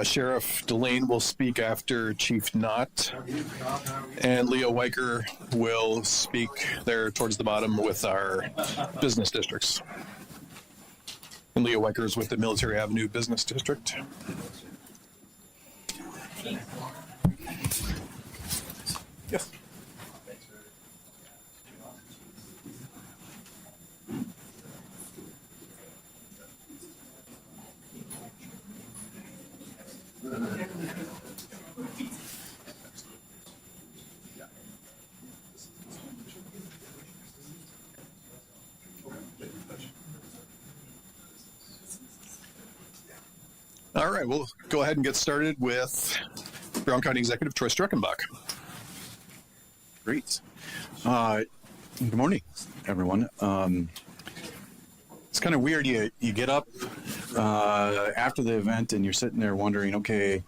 Sheriff Delane will speak after Chief Knott, and Leo Weicker will speak there towards the bottom with our business districts. And Leo Weicker is with the Military Avenue Business District. Yes. All right, we'll go ahead and get started with Brown County Executive Troy Struckenbach. Great. Good morning, everyone. It's kind of weird. You get up after the event and you're sitting there wondering, okay,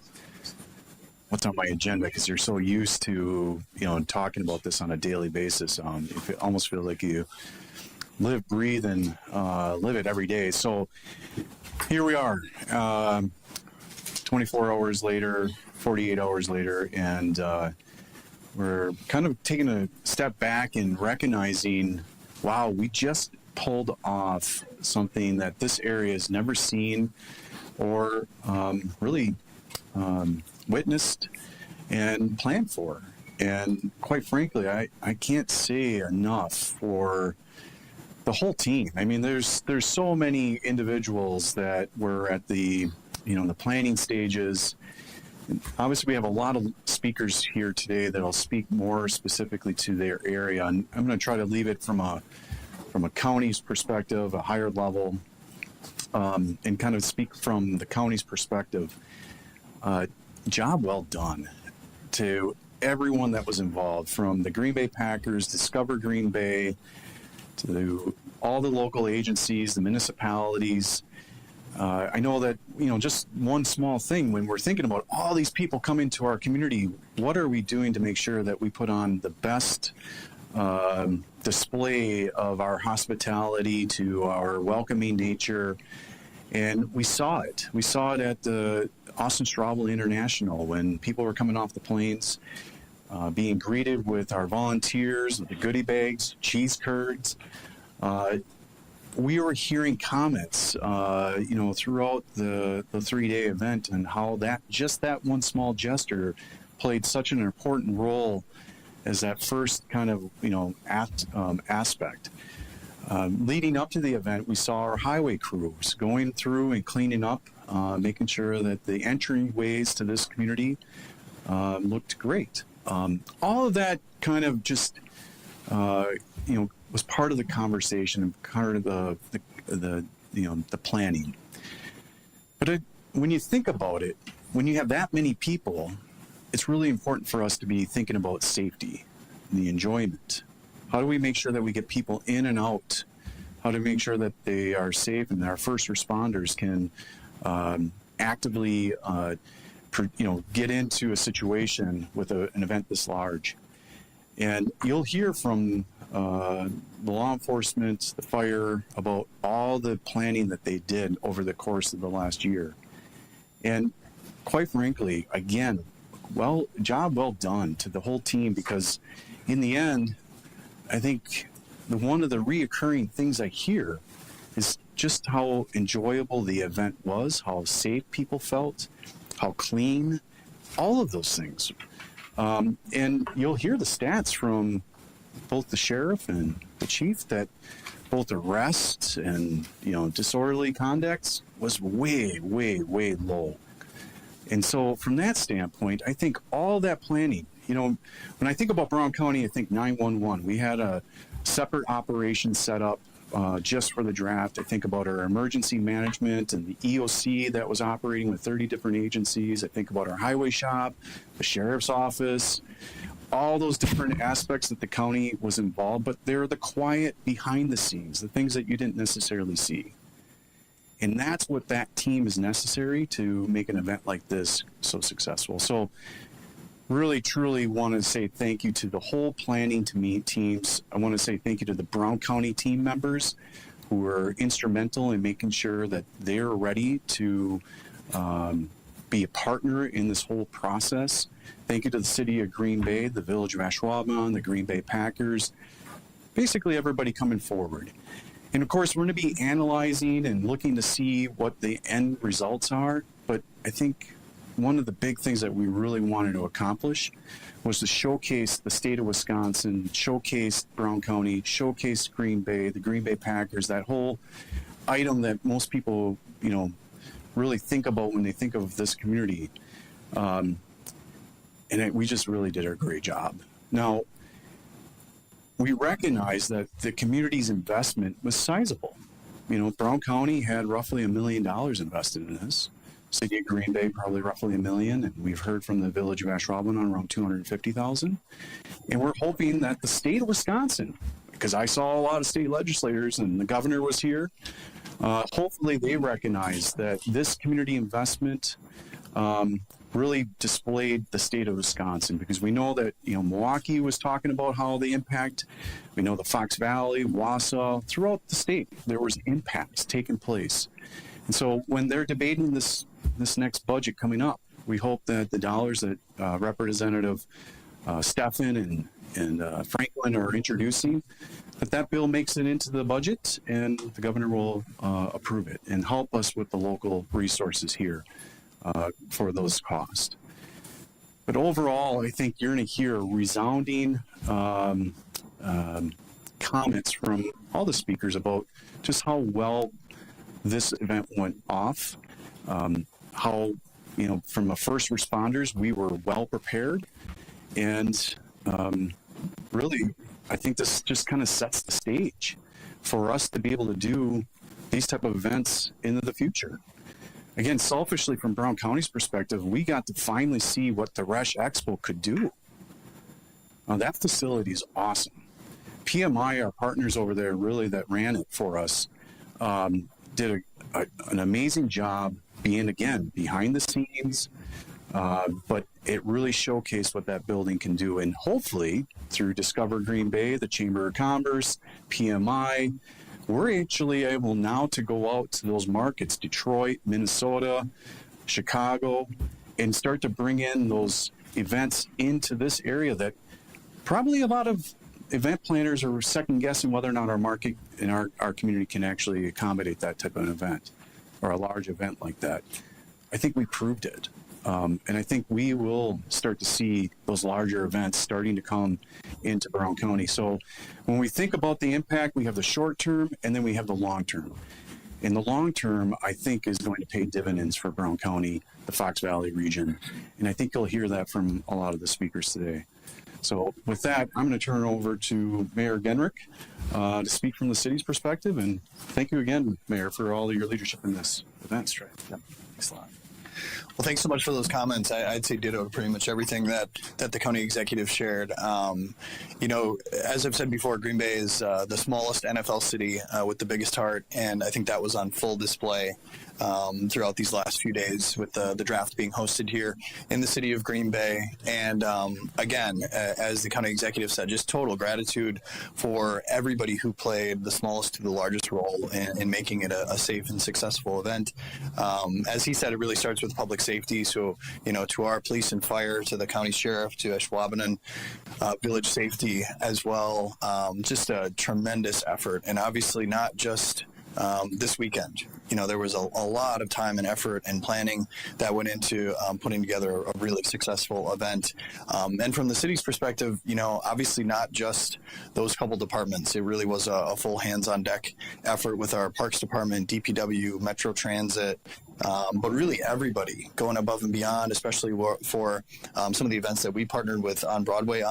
what's on my agenda? Because you're so used to, talking about this on a daily basis. You almost feel like you live, breathe, and live it every day. So here we are, 24 hours later, 48 hours later, and we're kind of taking a step back and recognizing, wow, we just pulled off something that this area has never seen or really witnessed and planned for. And quite frankly, I can't say enough for the whole team. I mean, there's so many individuals that were at the the planning stages. Obviously, we have a lot of speakers here today that'll speak more specifically to their area, and I'm going to try to leave it from a county's perspective, a higher level, and kind of speak from the county's perspective. Job well done to everyone that was involved, from the Green Bay Packers, Discover Green Bay, to all the local agencies, the municipalities. I know that, just one small thing, when we're thinking about all these people coming to our community, what are we doing to make sure that we put on the best display of our hospitality, to our welcoming nature? And we saw it. We saw it at the Austin Straubel International when people were coming off the planes, being greeted with our volunteers, with the goodie bags, cheese curds. We were hearing comments, throughout the 3-day event, and how that one small gesture played such an important role as that first kind of, aspect. Leading up to the event, we saw our highway crews going through and cleaning up, making sure that the entryways to this community looked great. All of that kind of just, was part of the conversation and part of the planning. But when you think about it, when you have that many people, it's really important for us to be thinking about safety and the enjoyment. How do we make sure that we get people in and out? How do we make sure that they are safe and our first responders can actively, get into a situation with an event this large? And you'll hear from the law enforcement, the fire, about all the planning that they did over the course of the last year. And quite frankly, again, job well done to the whole team, because in the end, I think one of the reoccurring things I hear is just how enjoyable the event was, how safe people felt, how clean, all of those things. And you'll hear the stats from both the sheriff and the chief that both arrests and, disorderly conduct was way, way, way low. And so from that standpoint, I think all that planning, when I think about Brown County, I think 911. We had a separate operation set up just for the draft. I think about our emergency management and the EOC that was operating with 30 different agencies. I think about our highway shop, the sheriff's office, all those different aspects that the county was involved, but they're the quiet behind the scenes, the things that you didn't necessarily see. And that's what that team is necessary to make an event like this so successful. So really, truly want to say thank you to the whole planning teams. I want to say thank you to the Brown County team members who were instrumental in making sure that they're ready to be a partner in this whole process. Thank you to the city of Green Bay, the village of Ashwaubenon, the Green Bay Packers, basically everybody coming forward. And of course, we're going to be analyzing and looking to see what the end results are. But I think one of the big things that we really wanted to accomplish was to showcase the state of Wisconsin, showcase Brown County, showcase Green Bay, the Green Bay Packers, that whole item that most people, really think about when they think of this community. We just really did a great job. Now, we recognize that the community's investment was sizable. Brown County had roughly $1 million invested in this. City of Green Bay, probably roughly $1 million. And we've heard from the village of Ashwaubenon around $250,000. And we're hoping that the state of Wisconsin, because I saw a lot of state legislators and the governor was here, hopefully they recognize that this community investment really displayed the state of Wisconsin, because we know that Milwaukee was talking about how the impact. We know the Fox Valley, Wausau, throughout the state there was impacts taking place, and so when they're debating this next budget coming up, we hope that the dollars that Representative Stephan and Franklin are introducing, that bill makes it into the budget and the governor will approve it and help us with the local resources here for those costs. But overall, I think you're going to hear resounding comments from all the speakers about just how well this event went off, how, from the first responders, we were well prepared. And really, I think this just kind of sets the stage for us to be able to do these type of events into the future. Again, selfishly, from Brown County's perspective, we got to finally see what the Resh Expo could do. That facility is awesome. PMI, our partners over there, really that ran it for us, did an amazing job being, again, behind the scenes, but it really showcased what that building can do. And hopefully, through Discover Green Bay, the Chamber of Commerce, PMI, we're actually able now to go out to those markets, Detroit, Minnesota, Chicago, and start to bring in those events into this area that probably a lot of event planners are second guessing whether or not our market and our community can actually accommodate that type of an event or a large event like that. I think we proved it. And I think we will start to see those larger events starting to come into Brown County. So when we think about the impact, we have the short term and then we have the long term. And the long term, I think, is going to pay dividends for Brown County, the Fox Valley region. And I think you'll hear that from a lot of the speakers today. So with that, I'm going to turn it over to Mayor Genrich to speak from the city's perspective. And thank you again, Mayor, for all of your leadership in this event. Yep. Thanks a lot. Well, thanks so much for those comments. I'd say ditto to pretty much everything that the county executive shared. As I've said before, Green Bay is the smallest NFL city with the biggest heart, and I think that was on full display throughout these last few days with the draft being hosted here in the city of Green Bay. And again, as the county executive said, just total gratitude for everybody who played the smallest to the largest role in making it a safe and successful event. As he said, it really starts with public safety. So, to our police and fire, to the county sheriff, to Ashwaubenon village safety as well. Just a tremendous effort, and obviously not just this weekend. There was a lot of time and effort and planning that went into putting together a really successful event. And from the city's perspective, obviously not just those couple departments. It really was a full hands-on-deck effort with our Parks Department, DPW, Metro Transit, but really everybody going above and beyond, especially for some of the events that we partnered with on Broadway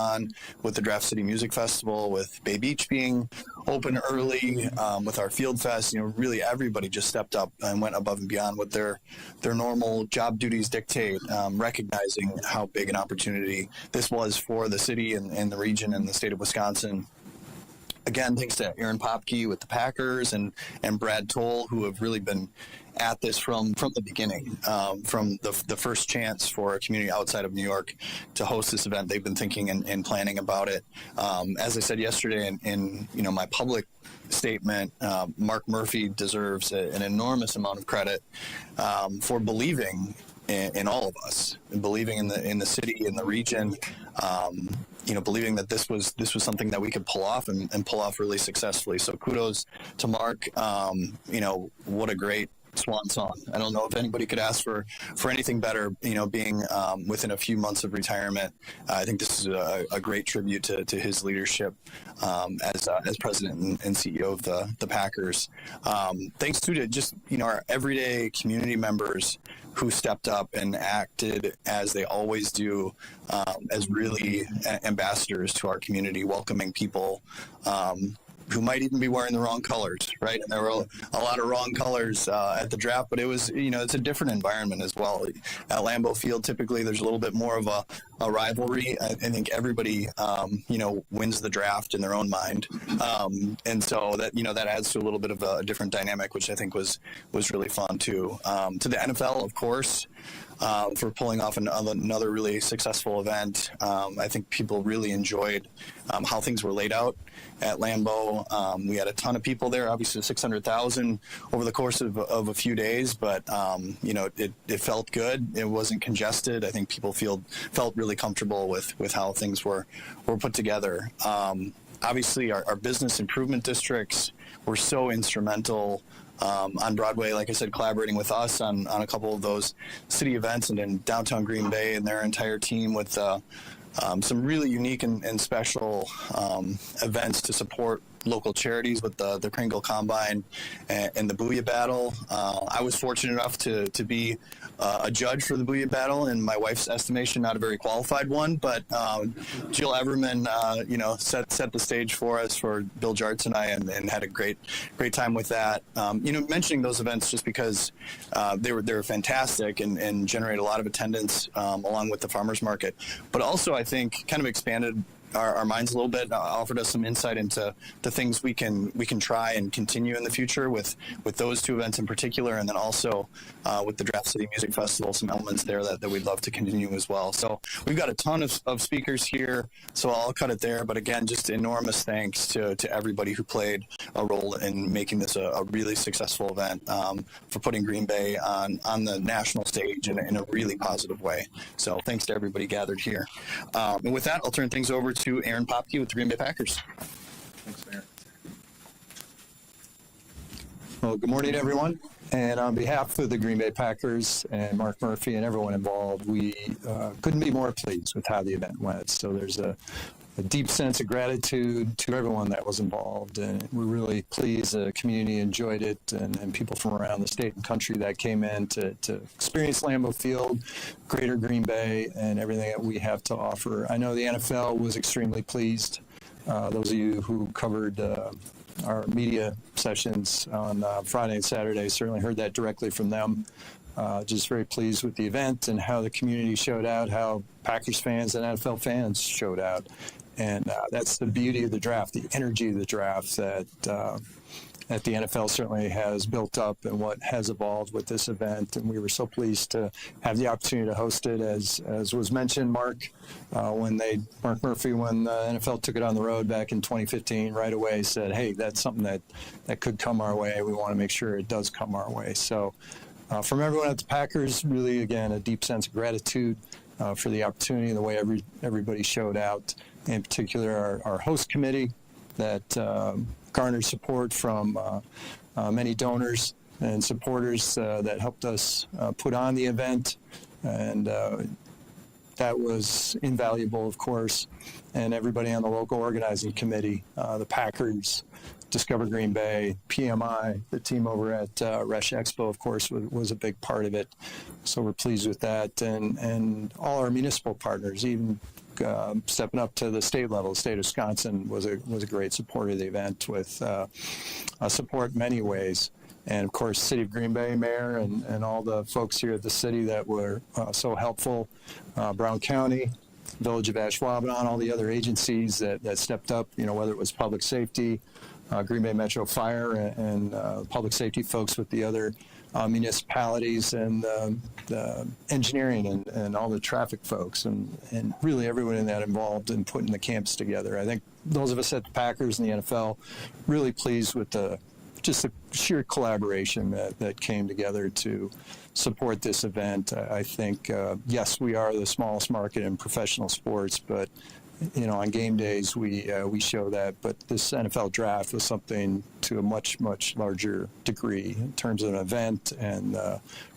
with the Draft City Music Festival, with Bay Beach being open early, with our Field Fest. Really everybody just stepped up and went above and beyond what their normal job duties dictate, recognizing how big an opportunity this was for the city and the region and the state of Wisconsin. Again, thanks to Aaron Popke with the Packers and Brad Toll, who have really been at this from the beginning, from the first chance for a community outside of New York to host this event. They've been thinking and planning about it. As I said yesterday in my public statement, Mark Murphy deserves an enormous amount of credit for believing in all of us, and believing in the city, in the region, believing that this was something that we could pull off and pull off really successfully. So kudos to Mark. What a great swan song. I don't know if anybody could ask for anything better, being within a few months of retirement. I think this is a great tribute to his leadership as president and CEO of the Packers. Thanks to just, our everyday community members who stepped up and acted as they always do, as really ambassadors to our community, welcoming people who might even be wearing the wrong colors, right? And there were a lot of wrong colors at the draft, but it was, it's a different environment as well. At Lambeau Field, typically there's a little bit more of a rivalry. I think everybody, wins the draft in their own mind. And so that adds to a little bit of a different dynamic, which I think was really fun too. To the NFL, of course, for pulling off another really successful event. I think people really enjoyed how things were laid out at Lambeau. We had a ton of people there, obviously 600,000 over the course of a few days, but it felt good. It wasn't congested. I think people felt really comfortable with how things were put together. Obviously, our business improvement districts were so instrumental on Broadway, like I said, collaborating with us on a couple of those city events, and in downtown Green Bay and their entire team with some really unique and special events to support local charities with the Kringle Combine and the Booyah Battle. I was fortunate enough to be a judge for the Booyah Battle, in my wife's estimation, not a very qualified one, but Jill Everman, set the stage for us, for Bill Jartz and I, and had a great time with that. Mentioning those events just because they were fantastic and generate a lot of attendance along with the farmers market, but also I think kind of expanded our minds a little bit, offered us some insight into the things we can try and continue in the future with those two events in particular, and then also with the Draft City Music Festival, some elements there that we'd love to continue as well. So we've got a ton of speakers here, so I'll cut it there. But again, just enormous thanks to everybody who played a role in making this a really successful event, for putting Green Bay on the national stage in a really positive way. So thanks to everybody gathered here. And with that, I'll turn things over to Aaron Popke with the Green Bay Packers. Thanks, Mayor. Well, good morning, everyone. And on behalf of the Green Bay Packers and Mark Murphy and everyone involved, we couldn't be more pleased with how the event went. So there's a deep sense of gratitude to everyone that was involved, and we're really pleased the community enjoyed it, and people from around the state and country that came in to experience Lambeau Field, Greater Green Bay, and everything that we have to offer. I know the NFL was extremely pleased. Those of you who covered our media sessions on Friday and Saturday certainly heard that directly from them. Just very pleased with the event and how the community showed out, how Packers fans and NFL fans showed out. And that's the beauty of the draft, the energy of the draft that the NFL certainly has built up and what has evolved with this event. And we were so pleased to have the opportunity to host it. As was mentioned, Mark Murphy, when the NFL took it on the road back in 2015, right away said, hey, that's something that could come our way. We want to make sure it does come our way. So from everyone at the Packers, really, again, a deep sense of gratitude for the opportunity and the way everybody showed out. In particular, our host committee that garnered support from many donors and supporters that helped us put on the event. And that was invaluable, of course. And everybody on the local organizing committee, the Packers, Discover Green Bay, PMI, the team over at Resh Expo, of course, was a big part of it. So we're pleased with that. And all our municipal partners, even stepping up to the state level. The state of Wisconsin was a great supporter of the event with support in many ways. And, of course, City of Green Bay Mayor and all the folks here at the city that were so helpful, Brown County, Village of Ashwaubenon, all the other agencies that stepped up, whether it was public safety, Green Bay Metro Fire, and public safety folks with the other municipalities and the engineering and all the traffic folks and really everyone in that involved in putting the camps together. I think those of us at the Packers and the NFL really pleased with just the sheer collaboration that came together to support this event. I think, yes, we are the smallest market in professional sports, but on game days we show that. But this NFL draft was something to a much, much larger degree in terms of an event and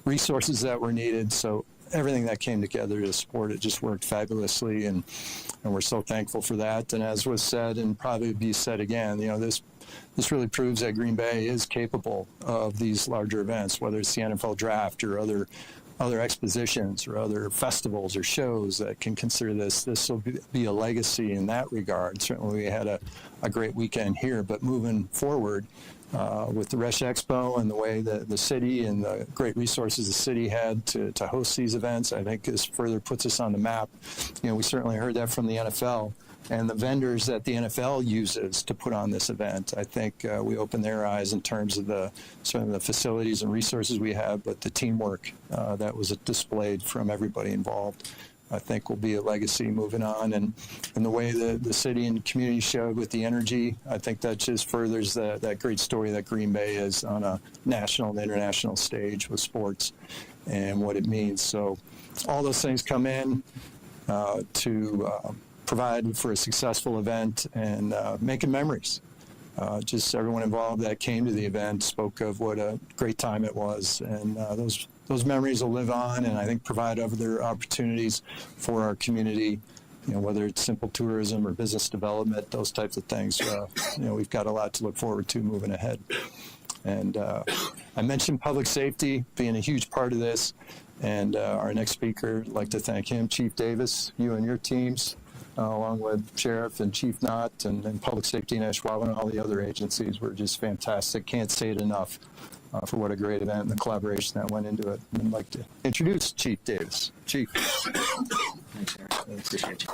resources that were needed. So everything that came together to support it just worked fabulously, and we're so thankful for that. And as was said, and probably be said again, this really proves that Green Bay is capable of these larger events, whether it's the NFL draft or other expositions or other festivals or shows that can consider this. This will be a legacy in that regard. Certainly we had a great weekend here, but moving forward with the Resch Expo and the way that the city and the great resources the city had to host these events, I think this further puts us on the map. We certainly heard that from the NFL. And the vendors that the NFL uses to put on this event, I think we opened their eyes in terms of the facilities and resources we have, but the teamwork that was displayed from everybody involved, I think will be a legacy moving on. And the way the city and community showed with the energy, I think that just furthers that great story that Green Bay is on a national and international stage with sports and what it means. So all those things come in to provide for a successful event and making memories. Just everyone involved that came to the event spoke of what a great time it was, and those memories will live on, and I think provide other opportunities for our community. Whether it's simple tourism or business development, those types of things. We've got a lot to look forward to moving ahead. And I mentioned public safety being a huge part of this, and our next speaker, I'd like to thank him, Chief Davis, you and your teams. Along with Sheriff and Chief Knott and Public Safety in Ashwaubenon and all the other agencies were just fantastic. Can't say it enough for what a great event and the collaboration that went into it. And I'd like to introduce Chief Davis. Chief. Thanks, Aaron. Appreciate you.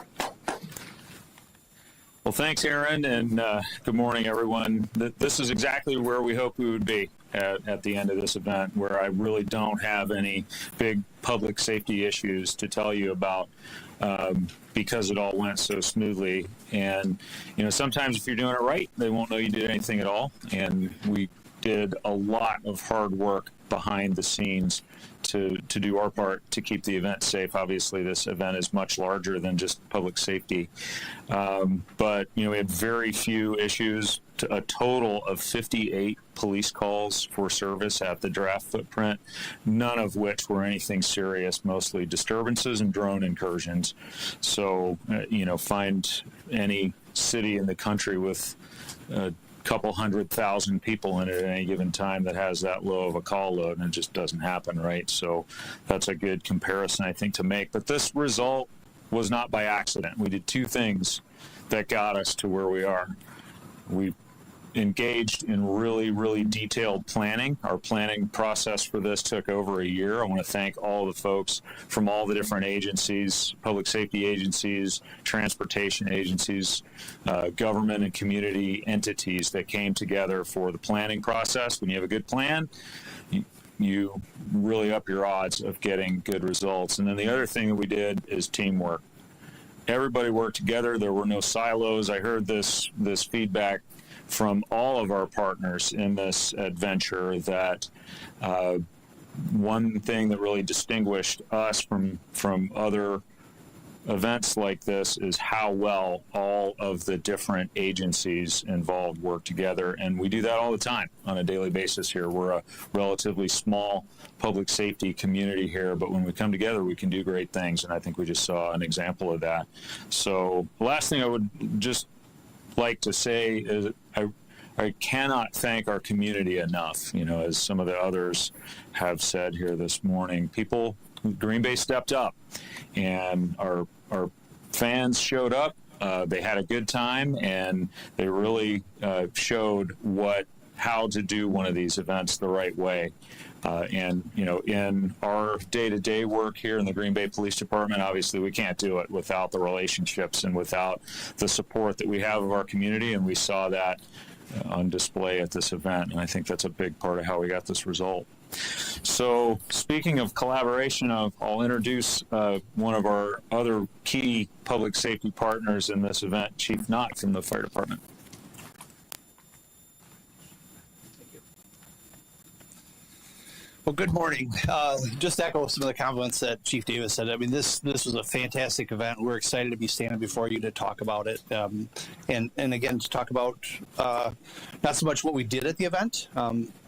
Well, thanks, Aaron, and good morning, everyone. This is exactly where we hoped we would be at the end of this event, where I really don't have any big public safety issues to tell you about. Because it all went so smoothly. And, sometimes if you're doing it right, they won't know you did anything at all. And we did a lot of hard work behind the scenes to do our part to keep the event safe. Obviously, this event is much larger than just public safety. But, we had very few issues, a total of 58 police calls for service at the draft footprint, none of which were anything serious, mostly disturbances and drone incursions. So, find any city in the country with couple 100,000 people in it at any given time that has that low of a call load, and it just doesn't happen, right? So that's a good comparison, I think, to make. But this result was not by accident. We did two things that got us to where we are. We engaged in really, really detailed planning. Our planning process for this took over a year. I want to thank all the folks from all the different agencies, public safety agencies, transportation agencies, government and community entities that came together for the planning process. When you have a good plan, you really up your odds of getting good results. And then the other thing that we did is teamwork. Everybody worked together. There were no silos. I heard this feedback from all of our partners in this adventure that one thing that really distinguished us from other events like this is how well all of the different agencies involved work together. And we do that all the time on a daily basis here. We're a relatively small public safety community here, but when we come together, we can do great things. And I think we just saw an example of that. So the last thing I would just like to say is I cannot thank our community enough, as some of the others have said here this morning. Green Bay stepped up, and our fans showed up. They had a good time, and they really showed how to do one of these events the right way. And in our day-to-day work here in the Green Bay Police Department, obviously we can't do it without the relationships and without the support that we have of our community, and we saw that on display at this event, and I think that's a big part of how we got this result. So speaking of collaboration, I'll introduce one of our other key public safety partners in this event, Chief Knott from the Fire Department. Well, good morning. Just echo some of the compliments that Chief Davis said. I mean, this was a fantastic event. We're excited to be standing before you to talk about it, and again to talk about not so much what we did at the event,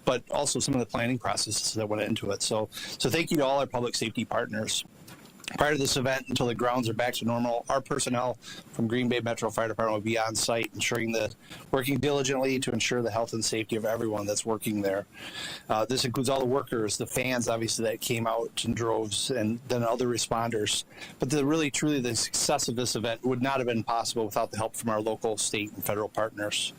but also some of the planning processes that went into it. So thank you to all our public safety partners. Prior to this event, until the grounds are back to normal, our personnel from Green Bay Metro Fire Department will be on site, working diligently to ensure the health and safety of everyone that's working there. This includes all the workers, the fans, obviously, that came out in droves, and then other responders. But truly, the success of this event would not have been possible without the help from our local, state, and federal partners.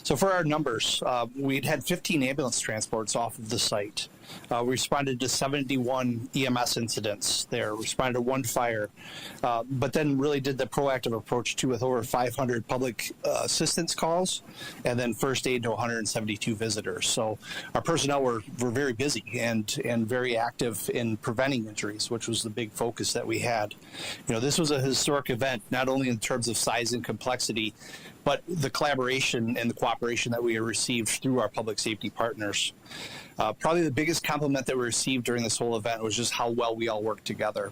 So for our numbers, we'd had 15 ambulance transports off of the site. We responded to 71 EMS incidents there, responded to one fire, but then really did the proactive approach too with over 500 public assistance calls and then first aid to 172 visitors. So our personnel were very busy and very active in preventing injuries, which was the big focus that we had. This was a historic event, not only in terms of size and complexity, but the collaboration and the cooperation that we received through our public safety partners. Probably the biggest compliment that we received during this whole event was just how well we all worked together.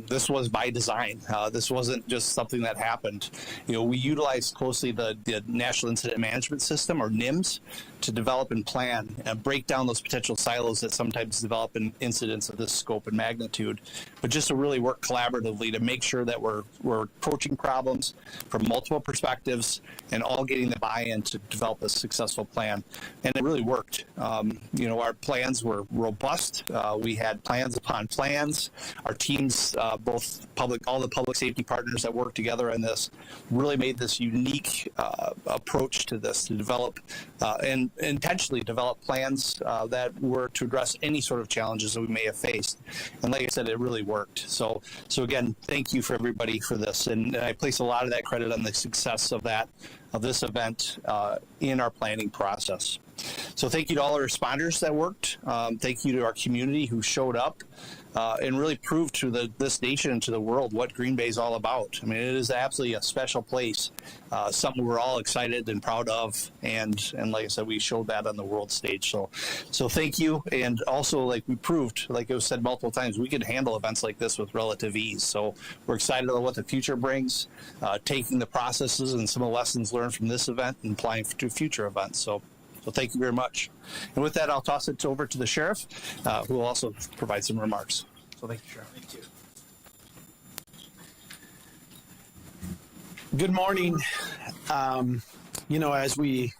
This was by design. This wasn't just something that happened. We utilized closely the National Incident Management System, or NIMS, to develop and plan and break down those potential silos that sometimes develop in incidents of this scope and magnitude, but just to really work collaboratively to make sure that we're approaching problems from multiple perspectives and all getting the buy-in to develop a successful plan. And it really worked. Our plans were robust. We had plans upon plans. Our teams, all the public safety partners that worked together on this, really made this unique approach to this, to develop and intentionally develop plans that were to address any sort of challenges that we may have faced. And like I said, it really worked. So again, thank you for everybody for this. And I place a lot of that credit on the success of this event in our planning process. So thank you to all our responders that worked. Thank you to our community who showed up and really proved to this nation and to the world what Green Bay is all about. I mean, it is absolutely a special place, something we're all excited and proud of. And like I said, we showed that on the world stage. So thank you. And also, like we proved, like it was said multiple times, we could handle events like this with relative ease. So we're excited about what the future brings, taking the processes and some of the lessons learned from this event and applying to future events. So thank you very much. And with that, I'll toss it over to the sheriff, who will also provide some remarks. So thank you, Sheriff. Thank you. Good morning. As we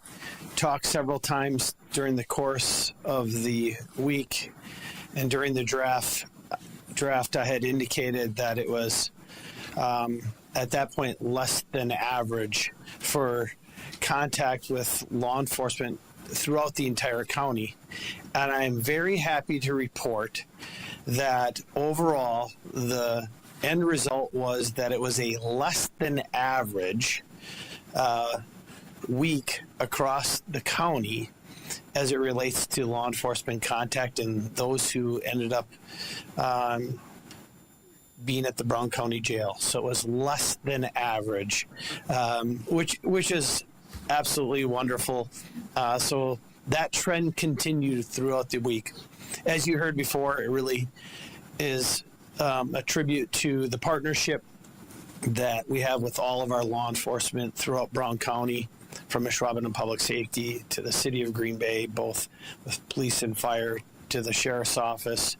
talked several times during the course of the week and during the draft, I had indicated that it was, at that point, less than average for contact with law enforcement throughout the entire county. And I'm very happy to report that overall the end result was that it was a less than average week across the county as it relates to law enforcement contact and those who ended up being at the Brown County Jail. So it was less than average, which is absolutely wonderful. So that trend continued throughout the week. As you heard before, it really is a tribute to the partnership that we have with all of our law enforcement throughout Brown County, from Ashwaubenon Public Safety to the City of Green Bay, both with police and fire, to the Sheriff's Office,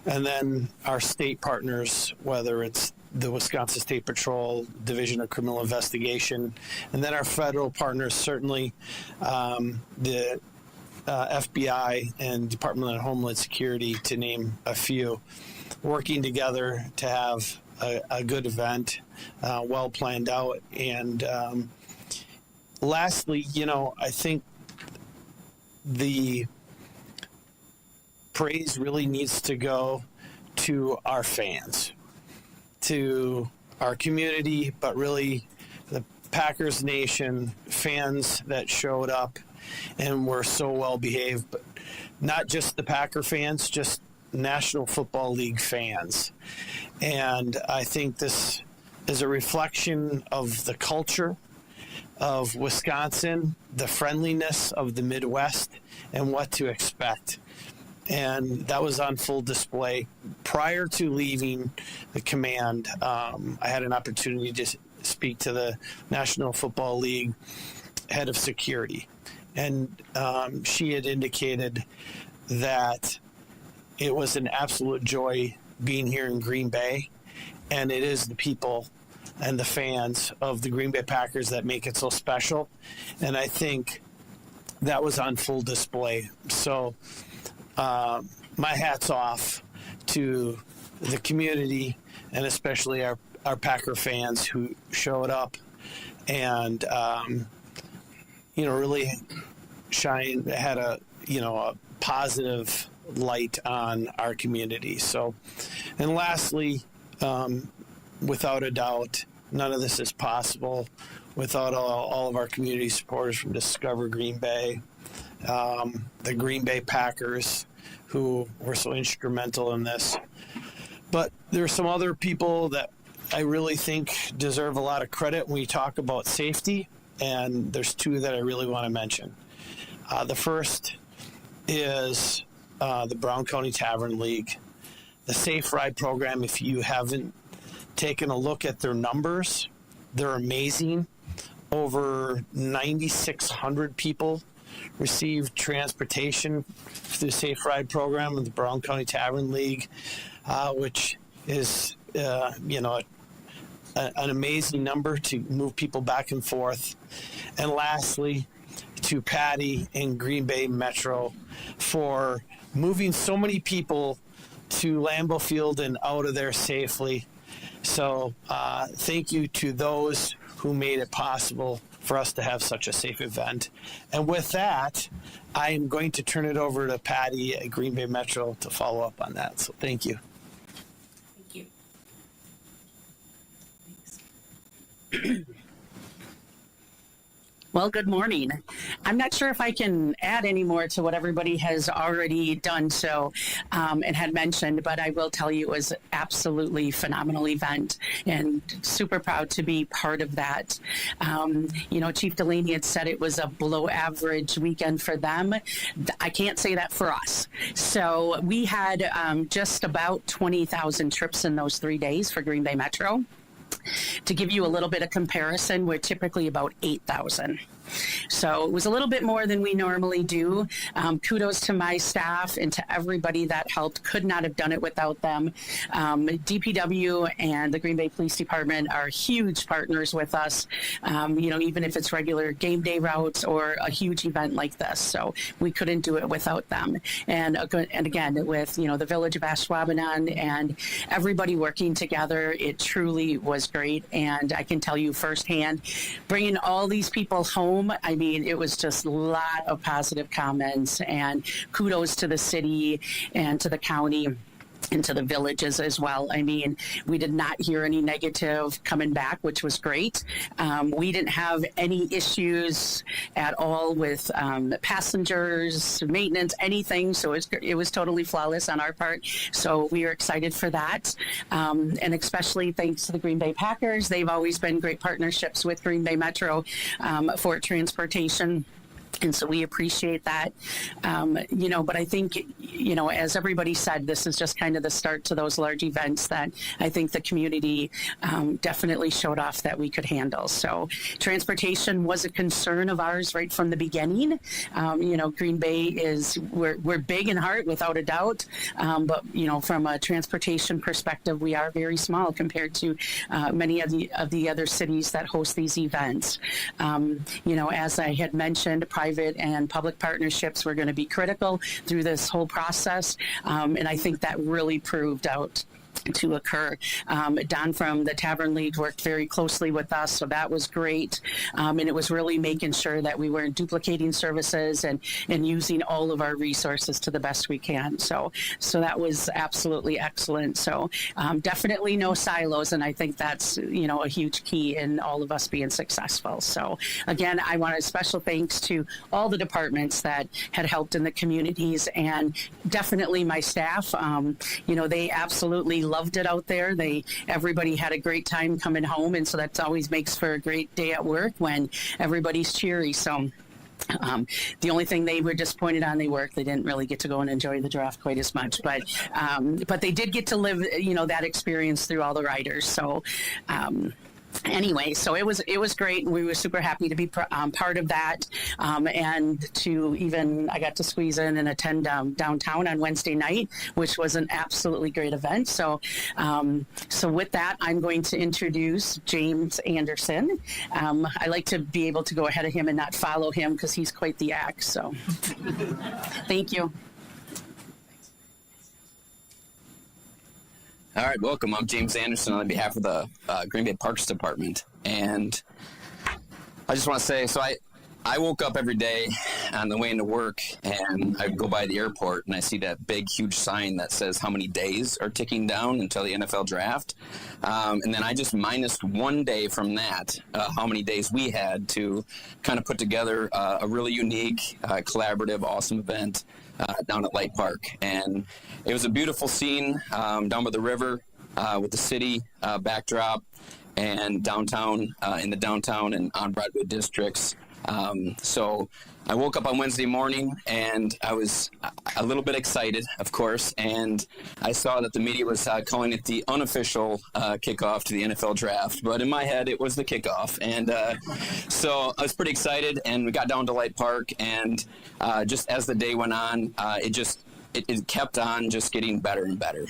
and then our state partners, whether it's the Wisconsin State Patrol, Division of Criminal Investigation, and then our federal partners, certainly the FBI and Department of Homeland Security, to name a few, working together to have a good event, well planned out. And lastly, I think the praise really needs to go to our fans, to our community, but really the Packers Nation fans that showed up and were so well behaved. But not just the Packer fans, just National Football League fans. And I think this is a reflection of the culture of Wisconsin, the friendliness of the Midwest, and what to expect. And that was on full display. Prior to leaving the command, I had an opportunity to speak to the National Football League head of security. And she had indicated that it was an absolute joy being here in Green Bay, and it is the people and the fans of the Green Bay Packers that make it so special. And I think that was on full display. So my hat's off to the community, and especially our Packer fans who showed up and, really had a positive light on our community. So, and lastly, without a doubt, none of this is possible without all of our community supporters from Discover Green Bay, the Green Bay Packers, who were so instrumental in this. But there are some other people that I really think deserve a lot of credit when we talk about safety, and there's two that I really want to mention. The first is the Brown County Tavern League. The Safe Ride program, if you haven't taken a look at their numbers, they're amazing. Over 9,600 people received transportation through the Safe Ride program of the Brown County Tavern League, which is, an amazing number to move people back and forth. And lastly, to Patty and Green Bay Metro for moving so many people to Lambeau Field and out of there safely. So thank you to those who made it possible for us to have such a safe event. And with that, I am going to turn it over to Patty at Green Bay Metro to follow up on that. So thank you. Thank you. Thanks. Well, good morning. I'm not sure if I can add any more to what everybody has already done so and had mentioned, but I will tell you it was absolutely phenomenal event and super proud to be part of that. Chief Delaney had said it was a below average weekend for them. I can't say that for us. So we had just about 20,000 trips in those 3 days for Green Bay Metro. To give you a little bit of comparison, we're typically about 8,000. So it was a little bit more than we normally do. Kudos to my staff and to everybody that helped. Could not have done it without them. DPW and the Green Bay Police Department are huge partners with us, even if it's regular game day routes or a huge event like this. So we couldn't do it without them. And again, with, the Village of Ashwaubenon and everybody working together, it truly was great. And I can tell you firsthand, bringing all these people home, I mean, it was just a lot of positive comments, and kudos to the city and to the county and to the villages as well. I mean, we did not hear any negative coming back, which was great. We didn't have any issues at all with passengers, maintenance, anything. So it was totally flawless on our part. So we are excited for that. And especially thanks to the Green Bay Packers. They've always been great partnerships with Green Bay Metro for transportation. And so we appreciate that, but I think, as everybody said, this is just kind of the start to those large events that I think the community definitely showed off that we could handle. So transportation was a concern of ours right from the beginning. Green Bay we're big in heart without a doubt. But, from a transportation perspective, we are very small compared to many of the other cities that host these events. As I had mentioned, private and public partnerships were going to be critical through this whole process. And I think that really proved out to occur. Don from the Tavern League worked very closely with us, so that was great. And it was really making sure that we weren't duplicating services and using all of our resources to the best we can. So that was absolutely excellent. So definitely no silos, and I think that's a huge key in all of us being successful. So again, I want a special thanks to all the departments that had helped in the communities, and definitely my staff. They absolutely loved it out there. Everybody had a great time coming home, and so that always makes for a great day at work when everybody's cheery. So the only thing they were disappointed on, they didn't really get to go and enjoy the draft quite as much, but they did get to live that experience through all the riders. So anyway, so it was great, and we were super happy to be part of that, and I got to squeeze in and attend downtown on Wednesday night, which was an absolutely great event. So with that, I'm going to introduce James Anderson. I like to be able to go ahead of him and not follow him because he's quite the act. So thank you. All right, welcome. I'm James Anderson on behalf of the Green Bay Parks Department. And I just want to say, so I woke up every day on the way into work, and I go by the airport, and I see that big, huge sign that says how many days are ticking down until the NFL draft. And then I just minused 1 day from that, how many days we had to kind of put together a really unique, collaborative, awesome event down at Light Park. And it was a beautiful scene down by the river with the city backdrop and downtown, in the downtown and on Broadway districts. So I woke up on Wednesday morning, and I was a little bit excited, of course, and I saw that the media was calling it the unofficial kickoff to the NFL draft, but in my head it was the kickoff. And so I was pretty excited, and we got down to Light Park, and just as the day went on, it kept on just getting better and better.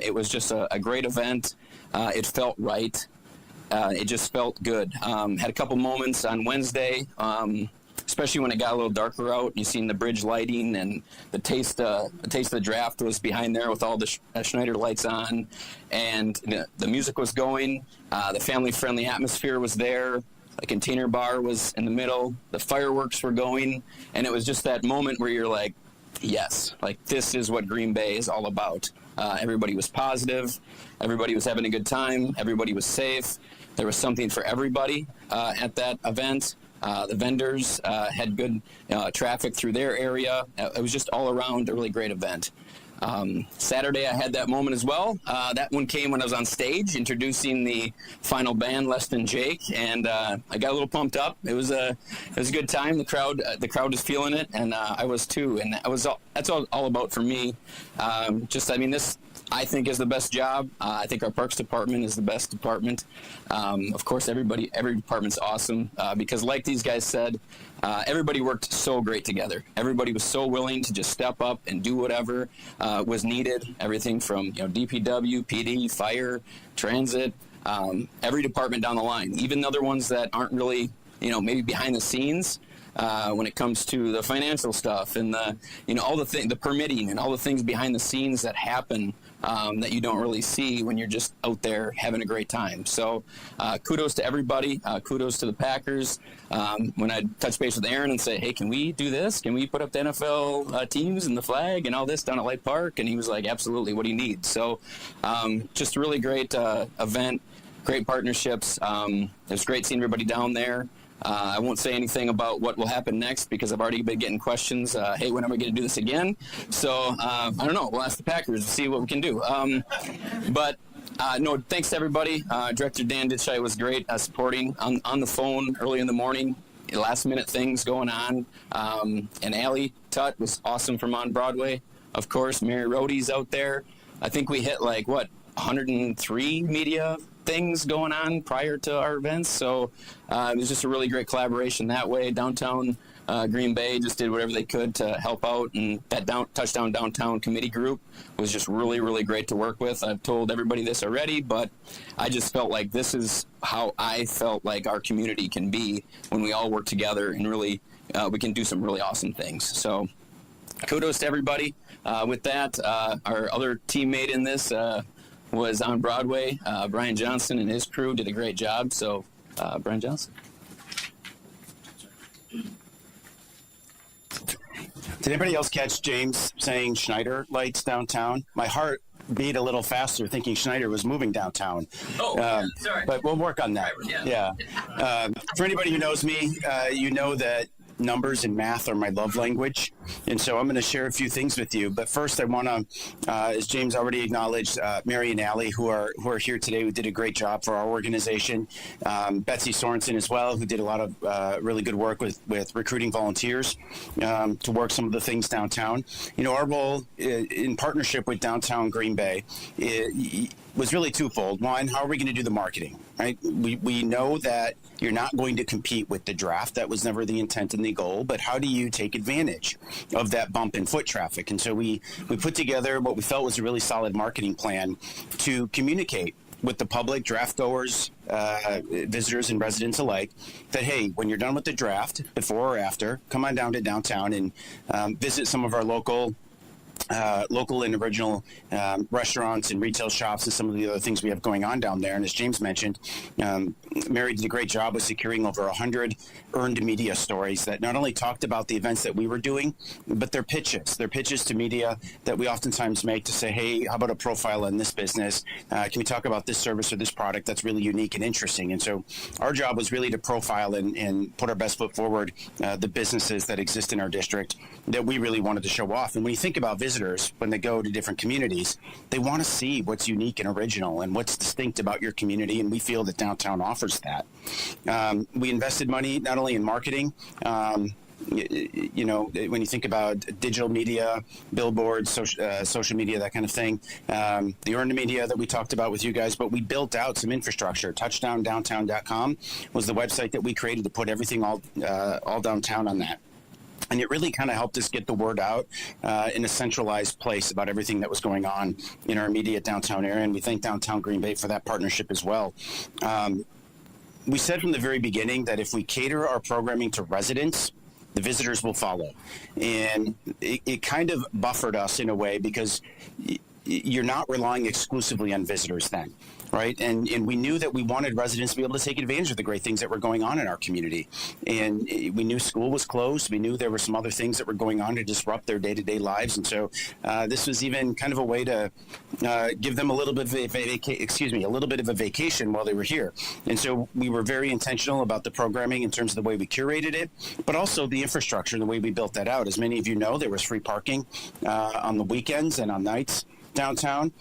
It was just a great event. It felt right. It just felt good. Had a couple moments on Wednesday, especially when it got a little darker out. You seen the bridge lighting, and the taste of the draft was behind there with all the Schneider lights on, and the music was going. The family-friendly atmosphere was there. A container bar was in the middle. The fireworks were going, and it was just that moment where you're like, yes, like this is what Green Bay is all about. Everybody was positive. Everybody was having a good time. Everybody was safe. There was something for everybody at that event. The vendors had good traffic through their area. It was just all around a really great event. Saturday, I had that moment as well. That one came when I was on stage introducing the final band, Less Than Jake, and I got a little pumped up. It was a good time. The crowd was feeling it, and I was too. And that's all about for me. This, I think, is the best job. I think our Parks Department is the best department. Of course, every department's awesome because, like these guys said, everybody worked so great together. Everybody was so willing to just step up and do whatever was needed. Everything from DPW, PD, fire, transit, every department down the line. Even other ones that aren't really maybe behind the scenes. When it comes to the financial stuff and all the permitting and all the things behind the scenes that happen that you don't really see when you're just out there having a great time. So kudos to everybody. Kudos to the Packers. When I touch base with Aaron and say, hey, can we do this? Can we put up the NFL teams and the flag and all this down at Light Park? And he was like, absolutely, what do you need? So just a really great event, great partnerships. It was great seeing everybody down there. I won't say anything about what will happen next because I've already been getting questions. Hey, when are we going to do this again? So I don't know. We'll ask the Packers to see what we can do. No, thanks to everybody. Director Dan Ditchai was great supporting on the phone early in the morning. Last minute things going on. And Allie Tutt was awesome from on Broadway. Of course, Mary Rohde's out there. I think we hit 103 media things going on prior to our events, so it was just a really great collaboration that way. Downtown Green Bay just did whatever they could to help out, and that Touchdown Downtown committee group was just really, really great to work with. I've told everybody this already, but I just felt like this is how I felt like our community can be when we all work together and really we can do some really awesome things. So kudos to everybody. With that, our other teammate in this, was on Broadway. Brian Johnson and his crew did a great job. So, Brian Johnson. Did anybody else catch James saying Schneider lights downtown? My heart beat a little faster thinking Schneider was moving downtown. Sorry. But we'll work on that. Yeah. For anybody who knows me, you know that numbers and math are my love language. And so I'm going to share a few things with you. But first, I want to, as James already acknowledged, Mary and Allie, who are here today, who did a great job for our organization. Betsy Sorensen as well, who did a lot of really good work with recruiting volunteers to work some of the things downtown. You know, our role in partnership with Downtown Green Bay was really twofold. One, how are we going to do the marketing, right? We know that you're not going to compete with the draft. That was never the intent and the goal. But how do you take advantage of that bump in foot traffic? And so we put together what we felt was a really solid marketing plan to communicate with the public, draft goers, visitors, and residents alike, that, hey, when you're done with the draft, before or after, come on down to downtown and visit some of our local and original restaurants and retail shops and some of the other things we have going on down there. And as James mentioned, Mary did a great job of securing over 100 earned media stories that not only talked about the events that we were doing, but their pitches to media that we oftentimes make to say, hey, how about a profile on this business? Can we talk about this service or this product that's really unique and interesting? And so our job was really to profile and put our best foot forward the businesses that exist in our district that we really wanted to show off. And when you think about visitors, when they go to different communities, they want to see what's unique and original and what's distinct about your community, and we feel that downtown offers that. We invested money not only in marketing, you know, when you think about digital media, billboards, social media, that kind of thing, the earned media that we talked about with you guys, but we built out some infrastructure. touchdowndowntown.com was the website that we created to put everything all downtown on that. And it really kind of helped us get the word out in a centralized place about everything that was going on in our immediate downtown area. And we thank Downtown Green Bay for that partnership as well. We said from the very beginning that if we cater our programming to residents, the visitors will follow. And it kind of buffered us in a way because you're not relying exclusively on visitors then. Right. And we knew that we wanted residents to be able to take advantage of the great things that were going on in our community. And we knew school was closed. We knew there were some other things that were going on to disrupt their day-to-day lives. And so this was even kind of a way to give them a little bit of a vacation while they were here. And so we were very intentional about the programming in terms of the way we curated it, but also the infrastructure and the way we built that out. As many of you know, there was free parking on the weekends and on nights downtown.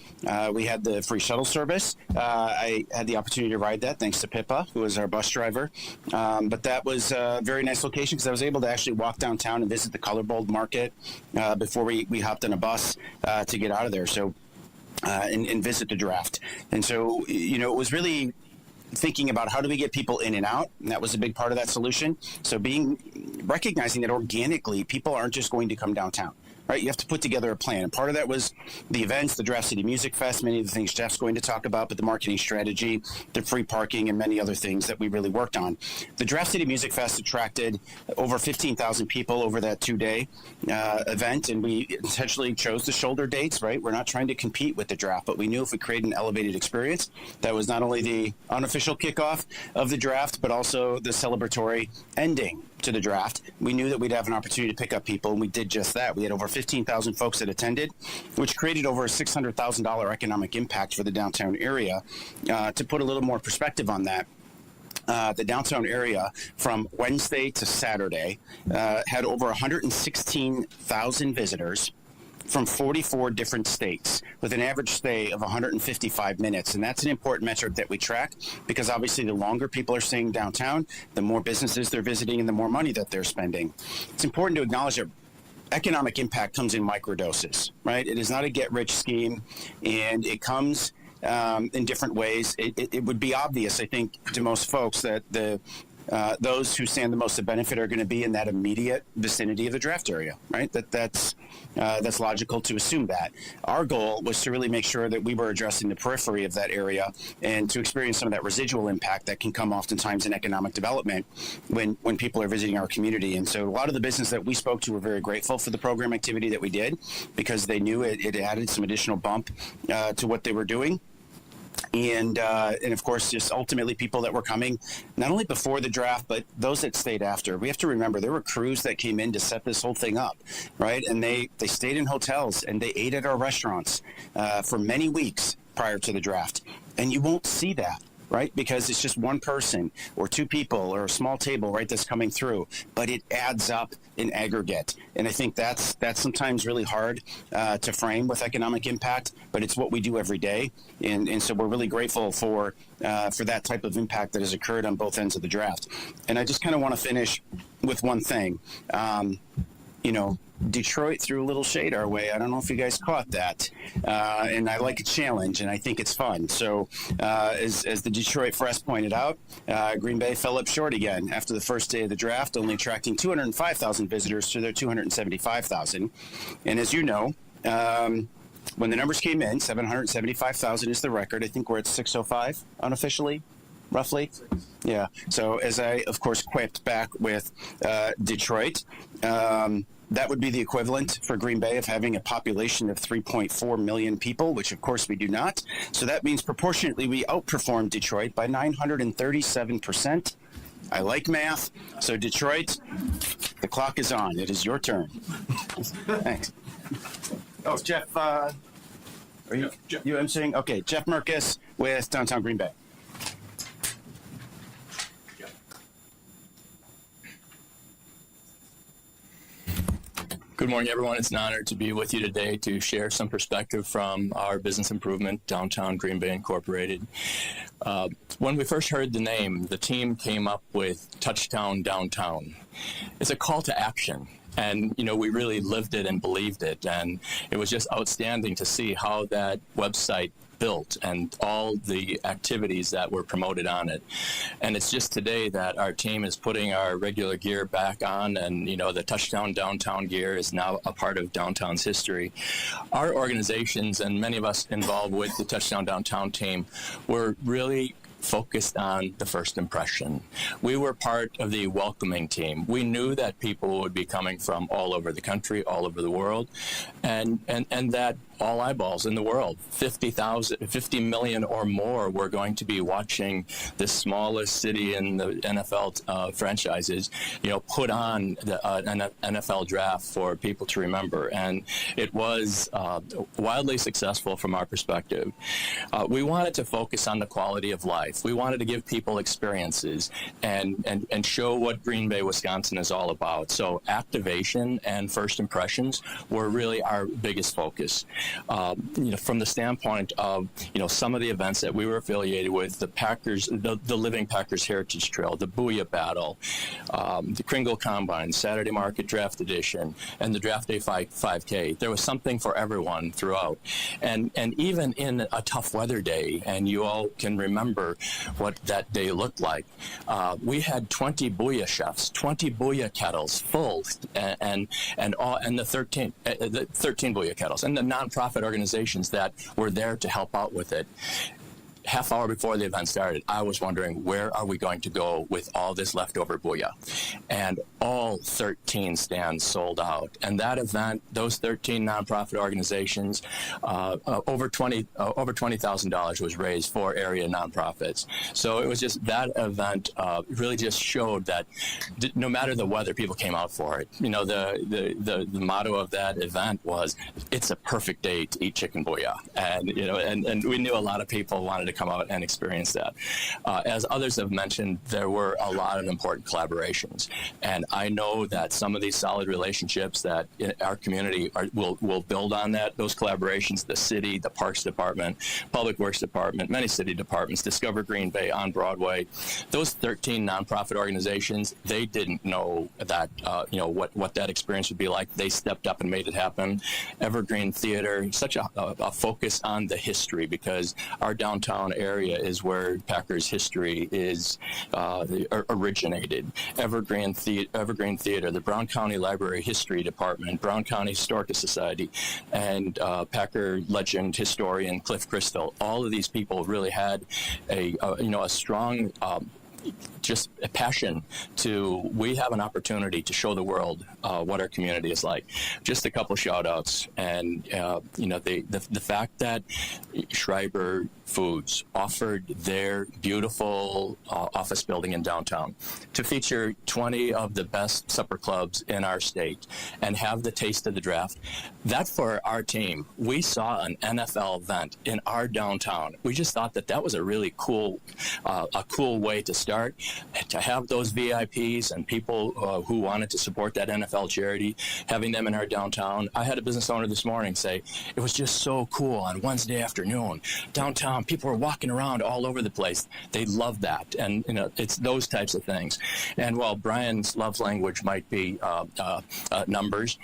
We had the free shuttle service. I had the opportunity to ride that thanks to Pippa, who was our bus driver. But that was a very nice location because I was able to actually walk downtown and visit the Color Bold Market before we hopped on a bus to get out of there. So and visit the draft. And so, you know, it was really thinking about how do we get people in and out, and that was a big part of that solution. So recognizing that organically people aren't just going to come downtown. Right, you have to put together a plan. And part of that was the events, the Draft City Music Fest, many of the things Jeff's going to talk about, but the marketing strategy, the free parking, and many other things that we really worked on. The Draft City Music Fest attracted over 15,000 people over that 2-day event, and we intentionally chose the shoulder dates, right? We're not trying to compete with the draft, but we knew if we created an elevated experience, that was not only the unofficial kickoff of the draft, but also the celebratory ending to the draft. We knew that we'd have an opportunity to pick up people, and we did just that. We had over 15,000 folks that attended, which created over a $600,000 economic impact for the downtown area. To put a little more perspective on that, the downtown area from Wednesday to Saturday had over 116,000 visitors from 44 different states with an average stay of 155 minutes. And that's an important metric that we track because obviously the longer people are staying downtown, the more businesses they're visiting and the more money that they're spending. It's important to acknowledge that economic impact comes in microdoses, right? It is not a get-rich scheme, and it comes in different ways. It would be obvious, I think, to most folks that those who stand the most to benefit are going to be in that immediate vicinity of the draft area, right? That's logical to assume that. Our goal was to really make sure that we were addressing the periphery of that area and to experience some of that residual impact that can come oftentimes in economic development when people are visiting our community. And so a lot of the business that we spoke to were very grateful for the program activity that we did because they knew it added some additional bump to what they were doing. and of course, just ultimately people that were coming, not only before the draft, but those that stayed after. We have to remember there were crews that came in to set this whole thing up, right? And they stayed in hotels and they ate at our restaurants for many weeks prior to the draft. And you won't see that, right? Because it's just one person or two people or a small table, right, that's coming through. But it adds up in aggregate. And I think that's sometimes really hard to frame with economic impact, but it's what we do every day. And so we're really grateful for that type of impact that has occurred on both ends of the draft. And I just kind of want to finish with one thing. Detroit threw a little shade our way. I don't know if you guys caught that. And I like a challenge, and I think it's fun. So as the Detroit Press pointed out, Green Bay fell up short again after the first day of the draft, only attracting 205,000 visitors to their 275,000. And as you know, when the numbers came in, 775,000 is the record. I think we're at 605 unofficially. Roughly? Yeah. So as I, of course, quipped back with Detroit, that would be the equivalent for Green Bay of having a population of 3.4 million people, which of course we do not. So that means proportionately we outperformed Detroit by 937%. I like math. So Detroit, the clock is on. It is your turn. Thanks. Oh, Jeff, are you emceeing? Okay, Jeff Merkis with Downtown Green Bay. Good morning, everyone. It's an honor to be with you today to share some perspective from our business improvement, Downtown Green Bay Incorporated. When we first heard the name, the team came up with Touchdown Downtown. It's a call to action. And, we really lived it and believed it. And it was just outstanding to see how that website built and all the activities that were promoted on it. And it's just today that our team is putting our regular gear back on, and the Touchdown Downtown gear is now a part of Downtown's history. Our organizations and many of us involved with the Touchdown Downtown team were really focused on the first impression. We were part of the welcoming team. We knew that people would be coming from all over the country, all over the world, and that all eyeballs in the world, 50 million or more, were going to be watching the smallest city in the NFL franchises, put on an NFL draft for people to remember. And it was wildly successful from our perspective. We wanted to focus on the quality of life. We wanted to give people experiences and show what Green Bay, Wisconsin is all about. So activation and first impressions were really our biggest focus. From the standpoint of, some of the events that we were affiliated with, the Packers, the Living Packers Heritage Trail, the WBAY Battle, the Kringle Combine, Saturday Market Draft Edition, and the Draft Day 5K. There was something for everyone throughout. And even in a tough weather day, and you all can remember what that day looked like, we had 20 booyah chefs, 20 booyah kettles full, and the 13 booyah kettles, and the nonprofit organizations that were there to help out with it. Half hour before the event started, I was wondering, where are we going to go with all this leftover booyah? And all 13 stands sold out. And that event, those 13 nonprofit organizations, over $20,000 was raised for area nonprofits. So it was just, that event really just showed that no matter the weather, people came out for it. The motto of that event was, it's a perfect day to eat chicken booyah. And and we knew a lot of people wanted to come out and experience that. As others have mentioned, there were a lot of important collaborations, and I know that some of these solid relationships that in our community will build on those collaborations. The city, the Parks Department, Public Works Department, many city departments, Discover Green Bay on Broadway. Those 13 nonprofit organizations, they didn't know that what that experience would be like. They stepped up and made it happen. Evergreen Theater, such a focus on the history, because our downtown area is where Packers history is originated. Evergreen Theater, the Brown County Library History Department, Brown County Historical Society, and Packer legend historian Cliff Crystal. All of these people really had a strong just a passion we have an opportunity to show the world what our community is like. Just a couple shout outs, and the fact that Schreiber Foods offered their beautiful office building in downtown to feature 20 of the best supper clubs in our state and have the taste of the draft. That for our team, we saw an NFL event in our downtown. We just thought that was a really cool way to start, to have those VIPs and people who wanted to support that NFL charity, having them in our downtown. I had a business owner this morning say, it was just so cool on Wednesday afternoon. Downtown, people were walking around all over the place. They love that. And, it's those types of things. And while Brian's love language might be numbers,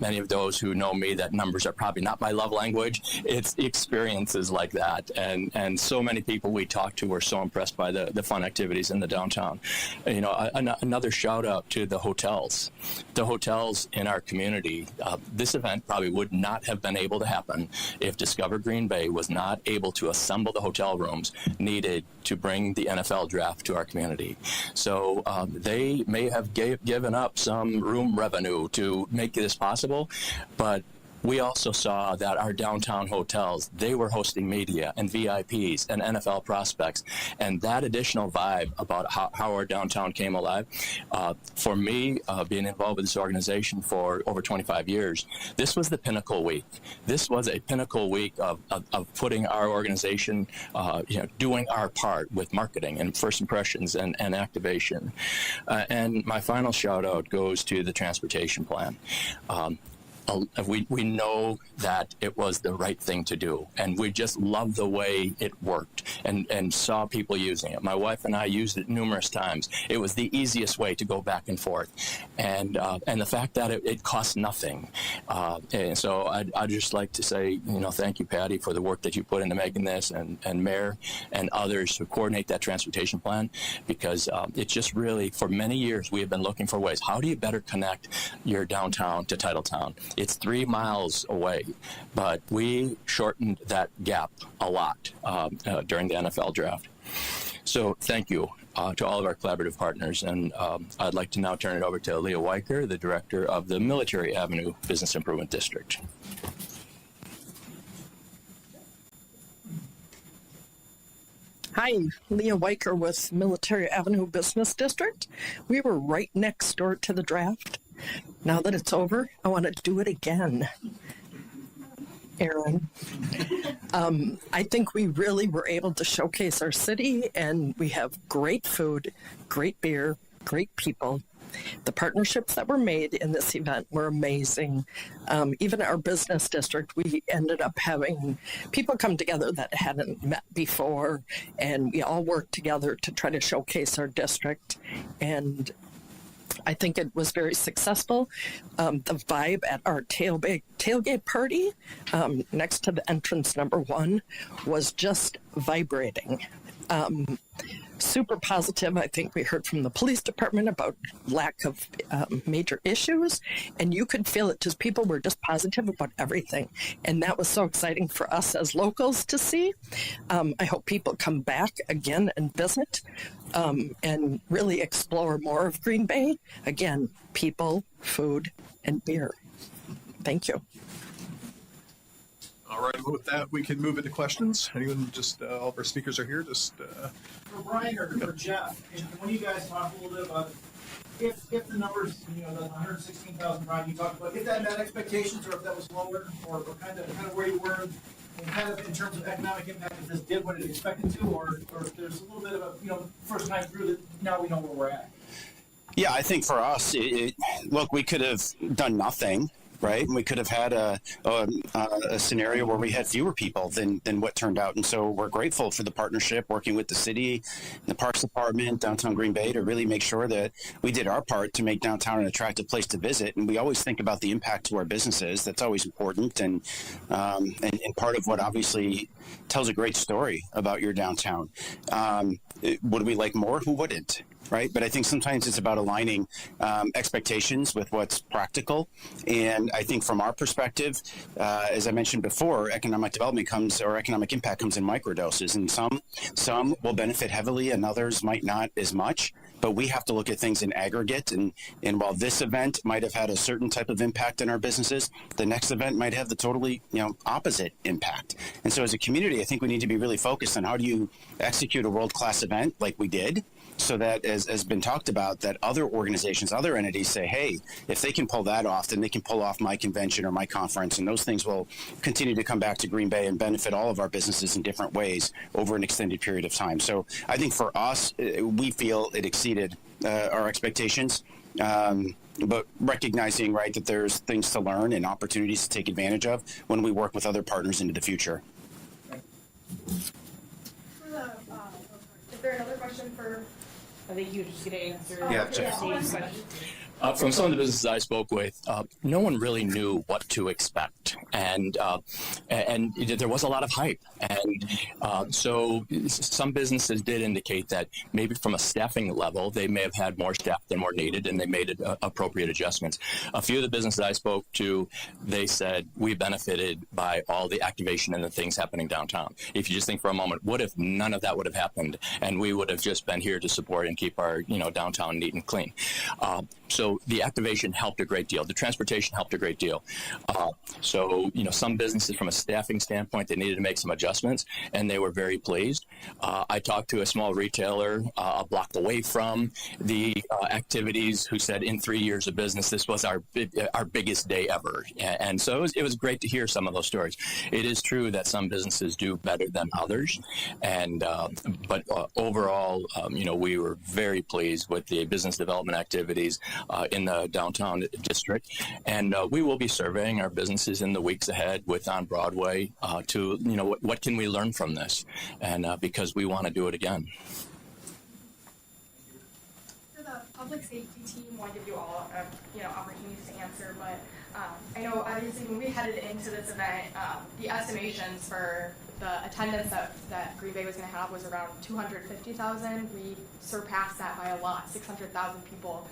many of those who know me, that numbers are probably not my love language. It's experiences like that. And so many people we talked to were so impressed by the fun activities in the downtown. Another shout out to the hotels. The hotels in our community. This event probably would not have been able to happen if Discover Green Bay was not able to assemble the hotel rooms needed to bring the NFL draft to our community. So they may have given up some room revenue to make this possible, but we also saw that our downtown hotels, they were hosting media and VIPs and NFL prospects. And that additional vibe about how our downtown came alive, for me, being involved with this organization for over 25 years, this was the pinnacle week. This was a pinnacle week of putting our organization, doing our part with marketing and first impressions and activation. And my final shout out goes to the transportation plan. We know that it was the right thing to do, and we just love the way it worked and saw people using it. My wife and I used it numerous times. It was the easiest way to go back and forth, and the fact that it cost nothing. And so I'd just like to say, thank you, Patty, for the work that you put into making this, and Mayor and others who coordinate that transportation plan, because it just really, for many years, we have been looking for ways. How do you better connect your downtown to Titletown? It's 3 miles away, but we shortened that gap a lot during the NFL draft. So thank you to all of our collaborative partners. And I'd like to now turn it over to Leah Weicker, the director of the Military Avenue Business Improvement District. Hi, Leah Weicker with Military Avenue Business District. We were right next door to the draft. Now that it's over, I want to do it again. Aaron, I think we really were able to showcase our city, and we have great food, great beer, great people. The partnerships that were made in this event were amazing. Even our business district, we ended up having people come together that hadn't met before, and we all worked together to try to showcase our district. And I think it was very successful. The vibe at our tailgate party next to the entrance number 1 was just vibrating. Super positive. I think we heard from the police department about lack of major issues, and you could feel it just people were just positive about everything. And that was so exciting for us as locals to see. I hope people come back again and visit and really explore more of Green Bay. Again, people, food, and beer. Thank you. All right, with that, we can move into questions. Anyone, all of our speakers are here. For Brian or for Jeff, and when you guys talk a little bit about if the numbers, the 116,000, Brian, you talked about, if that met expectations or if that was lower, or kind of where you were, and kind of in terms of economic impact, if this did what it expected to, or if there's a little bit of a, first time through that, now we know where we're at. Yeah, I think for us, look, we could have done nothing. Right, and we could have had a scenario where we had fewer people than what turned out, and so we're grateful for the partnership, working with the city, the Parks Department, Downtown Green Bay, to really make sure that we did our part to make downtown an attractive place to visit. And we always think about the impact to our businesses. That's always important, and part of what obviously tells a great story about your downtown. Would we like more? Who wouldn't? right? But I think sometimes it's about aligning expectations with what's practical. And I think from our perspective, as I mentioned before, economic development economic impact comes in microdoses, and some will benefit heavily and others might not as much. But we have to look at things in aggregate. And while this event might have had a certain type of impact in our businesses, the next event might have the totally opposite impact. And so as a community, I think we need to be really focused on how do you execute a world-class event like we did, so that, as has been talked about, that other organizations, other entities say, hey, if they can pull that off, then they can pull off my convention or my conference, and those things will continue to come back to Green Bay and benefit all of our businesses in different ways over an extended period of time. So I think for us, we feel it exceeded our expectations, but recognizing, right, that there's things to learn and opportunities to take advantage of when we work with other partners into the future. Is there another question for? I think you just get to answer. From some of the businesses I spoke with, no one really knew what to expect, and there was a lot of hype, and so some businesses did indicate that maybe from a staffing level they may have had more staff than were needed, and they made appropriate adjustments. A few of the businesses I spoke to, they said we benefited by all the activation and the things happening downtown. If you just think for a moment, what if none of that would have happened, and we would have just been here to support and keep our downtown neat and clean? So the activation helped a great deal. The transportation helped a great deal. So some businesses from a staffing standpoint, they needed to make some adjustments, and they were very pleased. I talked to a small retailer a block away from the activities who said in 3 years of business, this was our biggest day ever. And so it was great to hear some of those stories. It is true that some businesses do better than others, and but overall, we were very pleased with the business development activities in the downtown district, and we will be surveying our businesses in the weeks ahead with On Broadway to what can we learn from this, and because we want to do it again. For the public safety team, I want to give you all opportunities to answer, but I know obviously when we headed into this event, the estimations for the attendance that Green Bay was going to have was around 250,000. We surpassed that by a lot. 600,000 people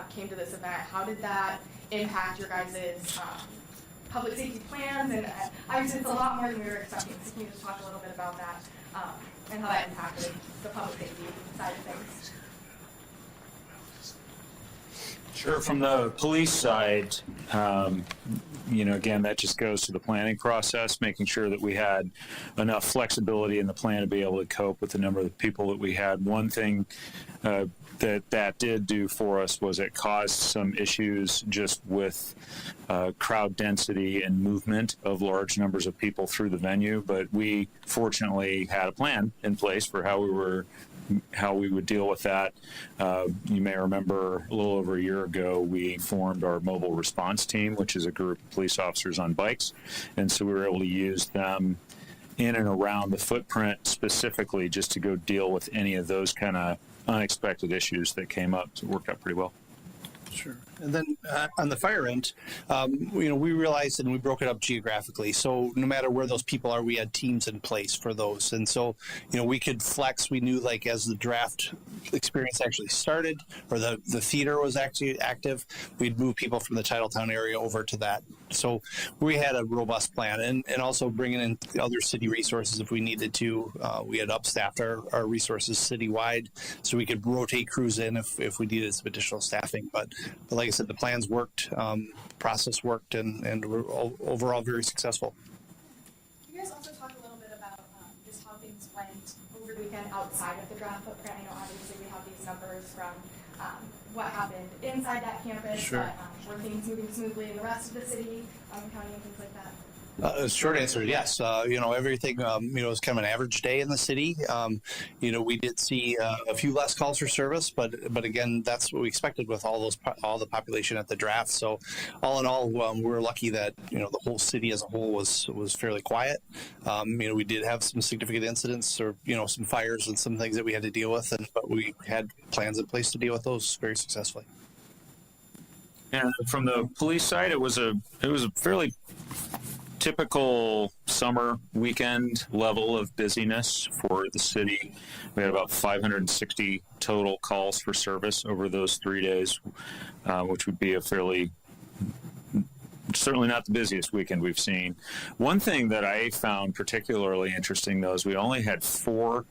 came to this event. How did that impact your guys' public safety plans? And obviously it's a lot more than we were expecting. So can you just talk a little bit about that and how that impacted the public safety side of things? Sure. From the police side, again, that just goes to the planning process, making sure that we had enough flexibility in the plan to be able to cope with the number of people that we had. One thing that did do for us was it caused some issues just with crowd density and movement of large numbers of people through the venue, but we fortunately had a plan in place for how we would deal with that. You may remember a little over a year ago, we formed our mobile response team, which is a group of police officers on bikes. And so we were able to use them in and around the footprint specifically just to go deal with any of those kind of unexpected issues that came up. So it worked out pretty well. Sure. And then on the fire end, we realized and we broke it up geographically. So no matter where those people are, we had teams in place for those. And so, we could flex. We knew like as the draft experience actually started or the theater was actually active, we'd move people from the Titletown area over to that. So we had a robust plan and also bringing in other city resources if we needed to. We had upstaffed our resources citywide so we could rotate crews in if we needed some additional staffing. But like I said, the plans worked, process worked, and we're overall very successful. Can you guys also talk a little bit about just how things went over the weekend outside of the draft footprint? I know obviously we have these numbers from what happened inside that campus, sure. But were things moving smoothly in the rest of the city, county, and things like that? Short answer, yes. Everything, was kind of an average day in the city. We did see a few less calls for service, but again, that's what we expected with all the population at the draft. So all in all, we were lucky that, the whole city as a whole was fairly quiet. We did have some significant incidents or, some fires and some things that we had to deal with, but we had plans in place to deal with those very successfully. And from the police side, it was a fairly typical summer weekend level of busyness for the city. We had about 560 total calls for service over those 3 days, which would be a certainly not the busiest weekend we've seen. One thing that I found particularly interesting, though, is we only had 4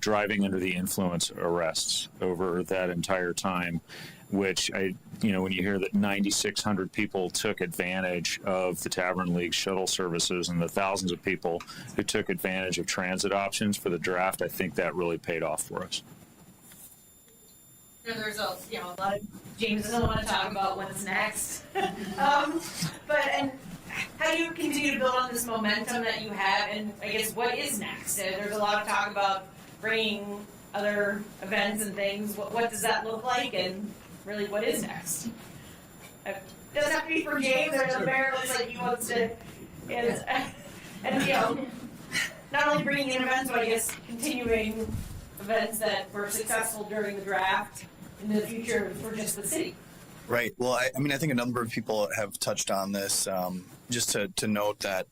driving under the influence arrests over that entire time, which when you hear that 9,600 people took advantage of the Tavern League shuttle services and the thousands of people who took advantage of transit options for the draft, I think that really paid off for us. The results, a lot of James doesn't want to talk about what's next. But how do you continue to build on this momentum that you have, and I guess what is next? There's a lot of talk about bringing other events and things. What does that look like, and really what is next? It doesn't have to be for James. There's a mayor looks like he wants to, not only bringing in events, but I guess continuing events that were successful during the draft in the future for just the city. Right. Well, I think a number of people have touched on this. Just to note that,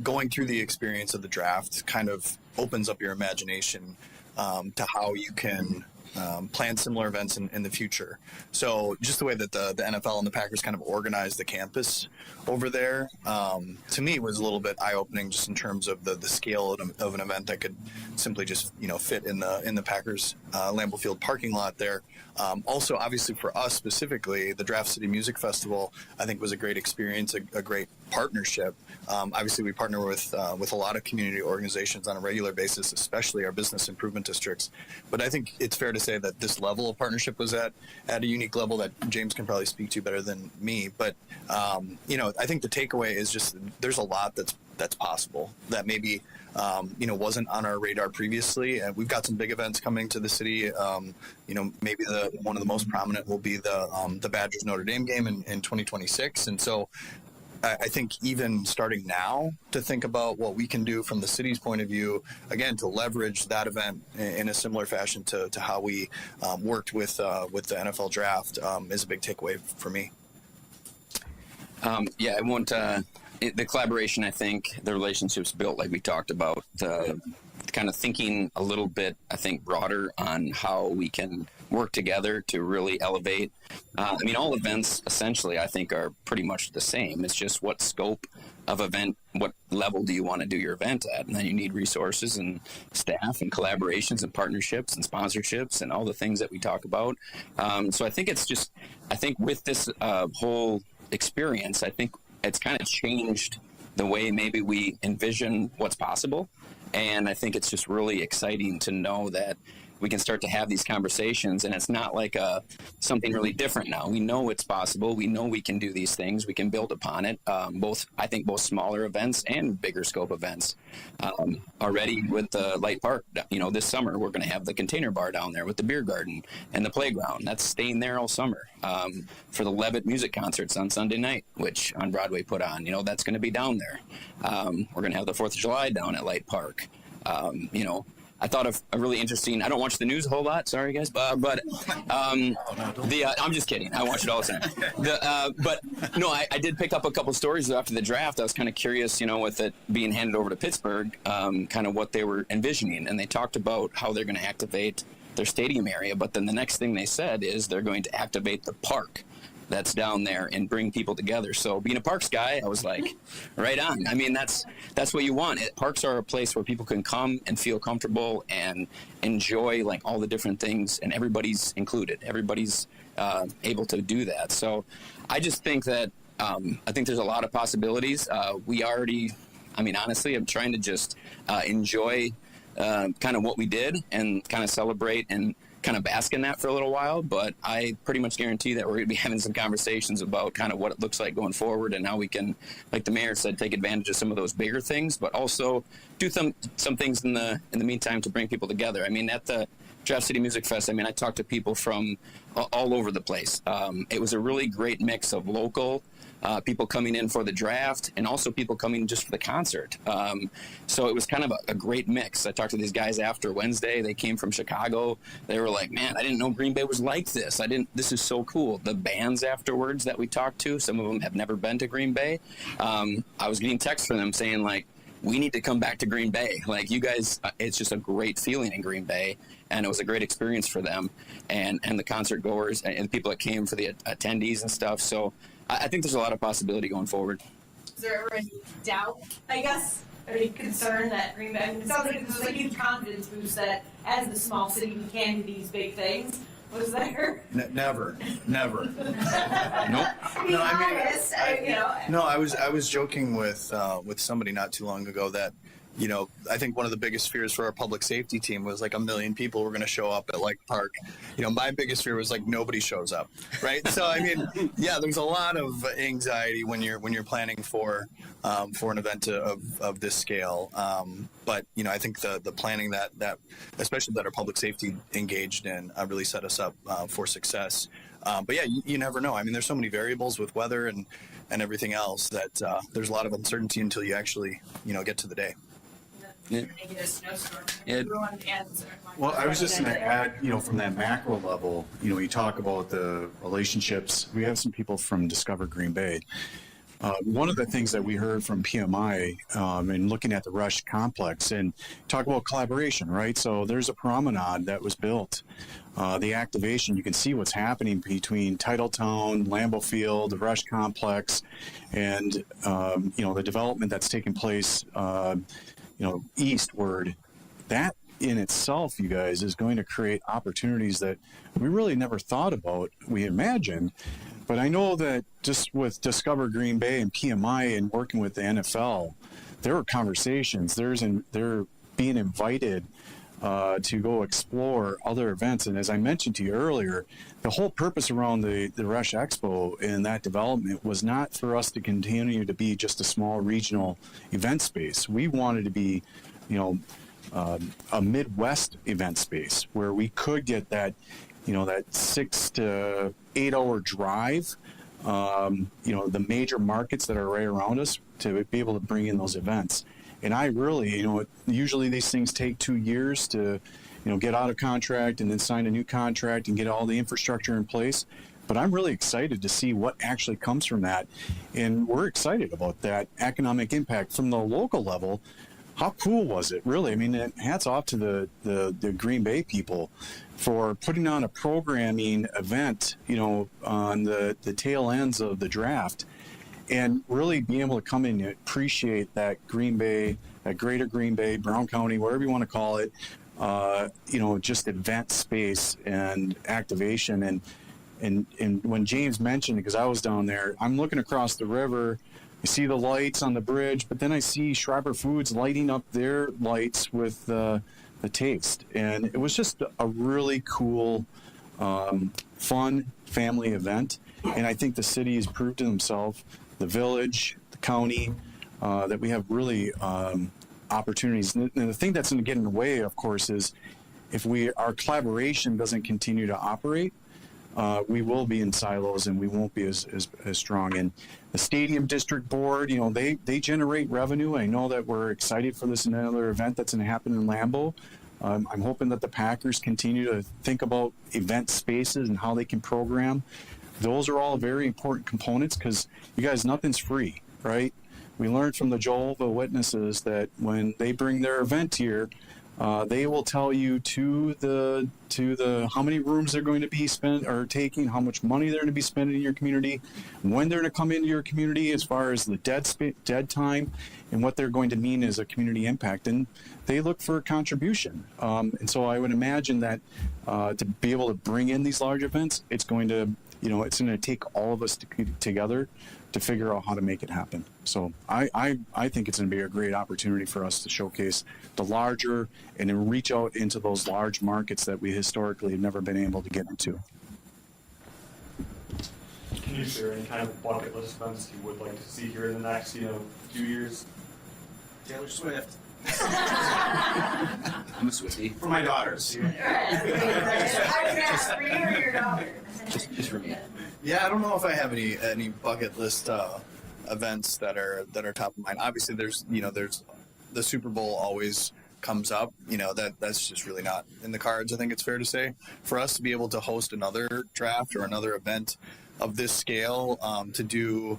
going through the experience of the draft kind of opens up your imagination to how you can plan similar events in the future. So just the way that the NFL and the Packers kind of organized the campus over there, to me was a little bit eye-opening just in terms of the scale of an event that could simply just fit in the Packers Lambeau Field parking lot there. Also, obviously for us specifically, the Draft City Music Festival I think was a great experience, a great partnership. Obviously, we partner with a lot of community organizations on a regular basis, especially our business improvement districts. But I think it's fair to say that this level of partnership was at a unique level that James can probably speak to better than me. But I think the takeaway is just there's a lot that's possible that maybe wasn't on our radar previously. And we've got some big events coming to the city. Maybe one of the most prominent will be the Badgers Notre Dame game in 2026. And so I think even starting now to think about what we can do from the city's point of view, again, to leverage that event in a similar fashion to how we worked with the NFL draft is a big takeaway for me. I want the collaboration. I think the relationships built, like we talked about, kind of thinking a little bit, I think, broader on how we can work together to really elevate. All events essentially, I think, are pretty much the same. It's just what scope of event, what level do you want to do your event at? And then you need resources and staff and collaborations and partnerships and sponsorships and all the things that we talk about. So I think with this whole experience, I think it's kind of changed the way maybe we envision what's possible. And I think it's just really exciting to know that we can start to have these conversations, and it's not like something really different now. We know it's possible. We know we can do these things. We can build upon it. Both smaller events and bigger scope events. Already with the Light Park, this summer we're going to have the container bar down there with the beer garden and the playground. That's staying there all summer. For the Levitt music concerts on Sunday night, which on Broadway put on, that's going to be down there. We're going to have the 4th of July down at Light Park. I thought of a really interesting. I don't watch the news a whole lot. Sorry, guys, but I'm just kidding. I watch it all the time. I did pick up a couple stories after the draft. I was kind of curious, with it being handed over to Pittsburgh, kind of what they were envisioning, and they talked about how they're going to activate their stadium area. But then the next thing they said is they're going to activate the park that's down there and bring people together. So being a parks guy, I was like, right on. That's what you want. Parks are a place where people can come and feel comfortable and enjoy all the different things, and everybody's included. Everybody's able to do that. So I just think that I think there's a lot of possibilities. Honestly, I'm trying to just enjoy kind of what we did and kind of celebrate and kind of bask in that for a little while, but I pretty much guarantee that we're going to be having some conversations about kind of what it looks like going forward and how we can, like the mayor said, take advantage of some of those bigger things, but also do some things in the meantime to bring people together. At Draft City Music Fest, I mean, I talked to people from all over the place. It was a really great mix of local people coming in for the draft and also people coming just for the concert. So it was kind of a great mix. I talked to these guys after Wednesday. They came from Chicago. They were like, man, I didn't know Green Bay was like this. This is so cool. The bands afterwards that we talked to, some of them have never been to Green Bay. I was getting texts from them saying, like, we need to come back to Green Bay. Like, you guys, it's just a great feeling in Green Bay, and it was a great experience for them and the concert goers and the people that came for the attendees and stuff. So I think there's a lot of possibility going forward. Is there ever any doubt, I guess, or any concern that Green Bay, I mean, it sounds like this was a huge confidence boost that as the small city we can do these big things. Was there? Never. Nope. No, I mean, I was joking with somebody not too long ago that, you know, I think one of the biggest fears for our public safety team was like 1 million people were going to show up at Lake Park. You know, my biggest fear was like nobody shows up, right? So I mean, yeah, there's a lot of anxiety when you're planning for an event of this scale. But you know, I think the planning that especially that our public safety engaged in really set us up for success. But yeah, you never know. I mean, there's so many variables with weather and everything else that there's a lot of uncertainty until you actually, you know, get to the day. Yeah. Well, I was just going to add, you know, from that macro level, you know, you talk about the relationships. We have some people from Discover Green Bay. One of the things that we heard from PMI and looking at the Rush complex and talk about collaboration, right? So there's a promenade that was built. The activation, you can see what's happening between Titletown, Lambeau Field, the Rush complex, and, you know, the development that's taking place you know, eastward. That in itself, you guys, is going to create opportunities that we really never thought about, we imagined. But I know that just with Discover Green Bay and PMI and working with the NFL, there were conversations. They're being invited to go explore other events. And as I mentioned to you earlier, the whole purpose around the Rush Expo and that development was not for us to continue to be just a small regional event space. We wanted to be, you know, a Midwest event space where we could get that, you know, that 6 to 8 hour drive, you know, the major markets that are right around us to be able to bring in those events. And I really, you know, usually these things take 2 years to, you know, get out of contract and then sign a new contract and get all the infrastructure in place. But I'm really excited to see what actually comes from that. And we're excited about that economic impact from the local level. How cool was it, really? I mean, hats off to the Green Bay people for putting on a programming event, you know, on the tail ends of the draft. And really being able to come in and appreciate that Green Bay, that greater Green Bay, Brown County, whatever you want to call it, you know, just event space and activation. And when James mentioned, because I was down there, I'm looking across the river, I see the lights on the bridge, but then I see Schreiber Foods lighting up their lights with the taste. And it was just a really cool, fun family event. And I think the city has proved to themselves, the village, the county, that we have really opportunities. And the thing that's going to get in the way, of course, is if our collaboration doesn't continue to operate, we will be in silos and we won't be as strong. And the Stadium District Board, you know, they generate revenue. I know that we're excited for this another event that's going to happen in Lambeau. I'm hoping that the Packers continue to think about event spaces and how they can program. Those are all very important components because, you guys, nothing's free, right? We learned from the Jehovah's Witnesses that when they bring their event here, they will tell you to the how many rooms they're going to be taking, how much money they're going to be spending in your community, when they're going to come into your community as far as the dead time, and what they're going to mean as a community impact. And they look for a contribution. And so I would imagine that to be able to bring in these large events, it's going to take all of us together to figure out how to make it happen. So I think it's going to be a great opportunity for us to showcase the larger and then reach out into those large markets that we historically have never been able to get into. Can you share any kind of bucket list events you would like to see here in the next, few years? Taylor Swift. I'm sweetie. For my daughters. Just for me. Yeah, I don't know if I have any bucket list events that are top of mind. Obviously, there's the Super Bowl always comes up. That's just really not in the cards. I think it's fair to say for us to be able to host another draft or another event of this scale, to do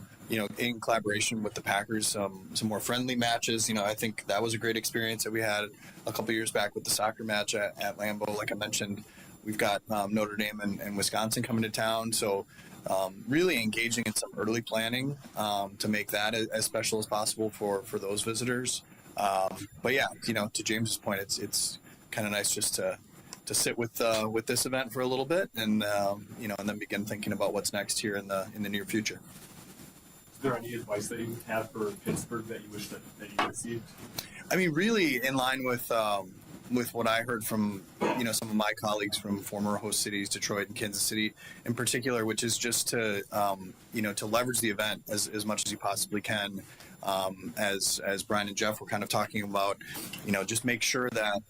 in collaboration with the Packers some more friendly matches. I think that was a great experience that we had a couple years back with the soccer match at Lambeau. Like I mentioned, we've got Notre Dame and Wisconsin coming to town, so really engaging in some early planning to make that as special as possible for those visitors. But yeah, to James's point, it's kind of nice just to sit with this event for a little bit, and and then begin thinking about what's next here in the near future. Is there any advice that you have for Pittsburgh that you wish that you received? I mean, really in line with what I heard from some of my colleagues from former host cities, Detroit and Kansas City in particular, which is just to to leverage the event as much as you possibly can. As Brian and Jeff were kind of talking about, just make sure that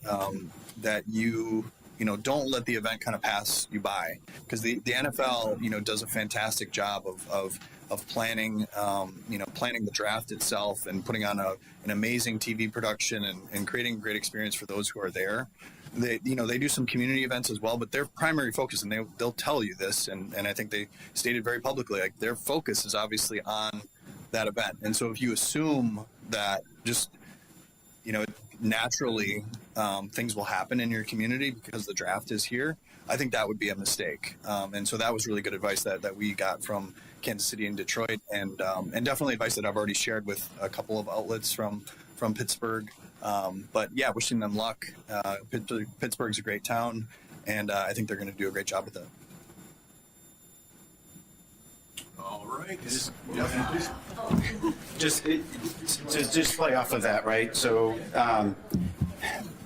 that you don't let the event kind of pass you by, because the NFL does a fantastic job of planning planning the draft itself and putting on an amazing TV production and creating a great experience for those who are there. They do some community events as well, but their primary focus, and they'll tell you this, and I think they stated very publicly, like their focus is obviously on that event. And so if you assume that just naturally things will happen in your community because the draft is here, I think that would be a mistake. And so that was really good advice that we got from Kansas City and Detroit, and definitely advice that I've already shared with a couple of outlets from Pittsburgh. But yeah, wishing them luck. Pittsburgh's a great town, and I think they're going to do a great job with it. All right. Just play off of that, right? So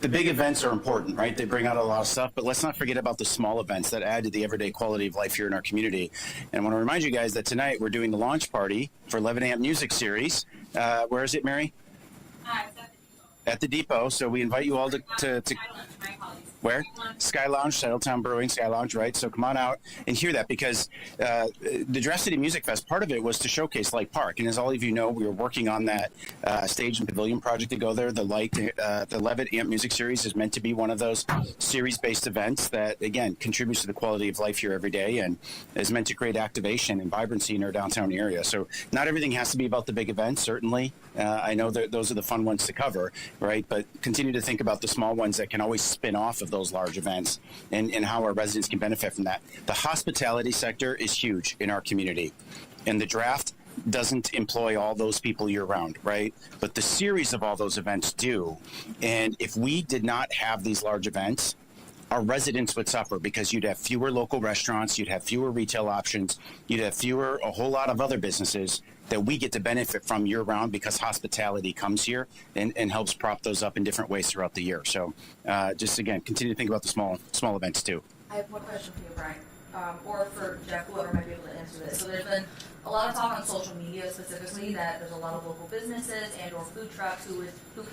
the big events are important, right? They bring out a lot of stuff, but let's not forget about the small events that add to the everyday quality of life here in our community. And I want to remind you guys that tonight we're doing the launch party for 11 Amp Music Series. Where is it, Mary? At the Depot. So we invite you all to where? Sky Lounge, Settletown Brewing, Sky Lounge, right? So come on out and hear that, because the Dress City Music Fest, part of it was to showcase Light Park. And as all of you know, we were working on that stage and pavilion project to go there. The 11 Amp Music Series is meant to be one of those series-based events that, again, contributes to the quality of life here every day and is meant to create activation and vibrancy in our downtown area. So not everything has to be about the big events, certainly. I know that those are the fun ones to cover, right? But continue to think about the small ones that can always spin off of those large events and how our residents can benefit from that. The hospitality sector is huge in our community, and the draft doesn't employ all those people year round, right? But the series of all those events do. And if we did not have these large events, our residents would suffer, because you'd have fewer local restaurants, you'd have fewer retail options, you'd have a whole lot of other businesses that we get to benefit from year round, because hospitality comes here and helps prop those up in different ways throughout the year. So just again, continue to think about the small events too. I have one question for you, Brian, or for Jeff, whoever might be able to answer this. So there's been a lot of talk on social media specifically that there's a lot of local businesses and or food trucks who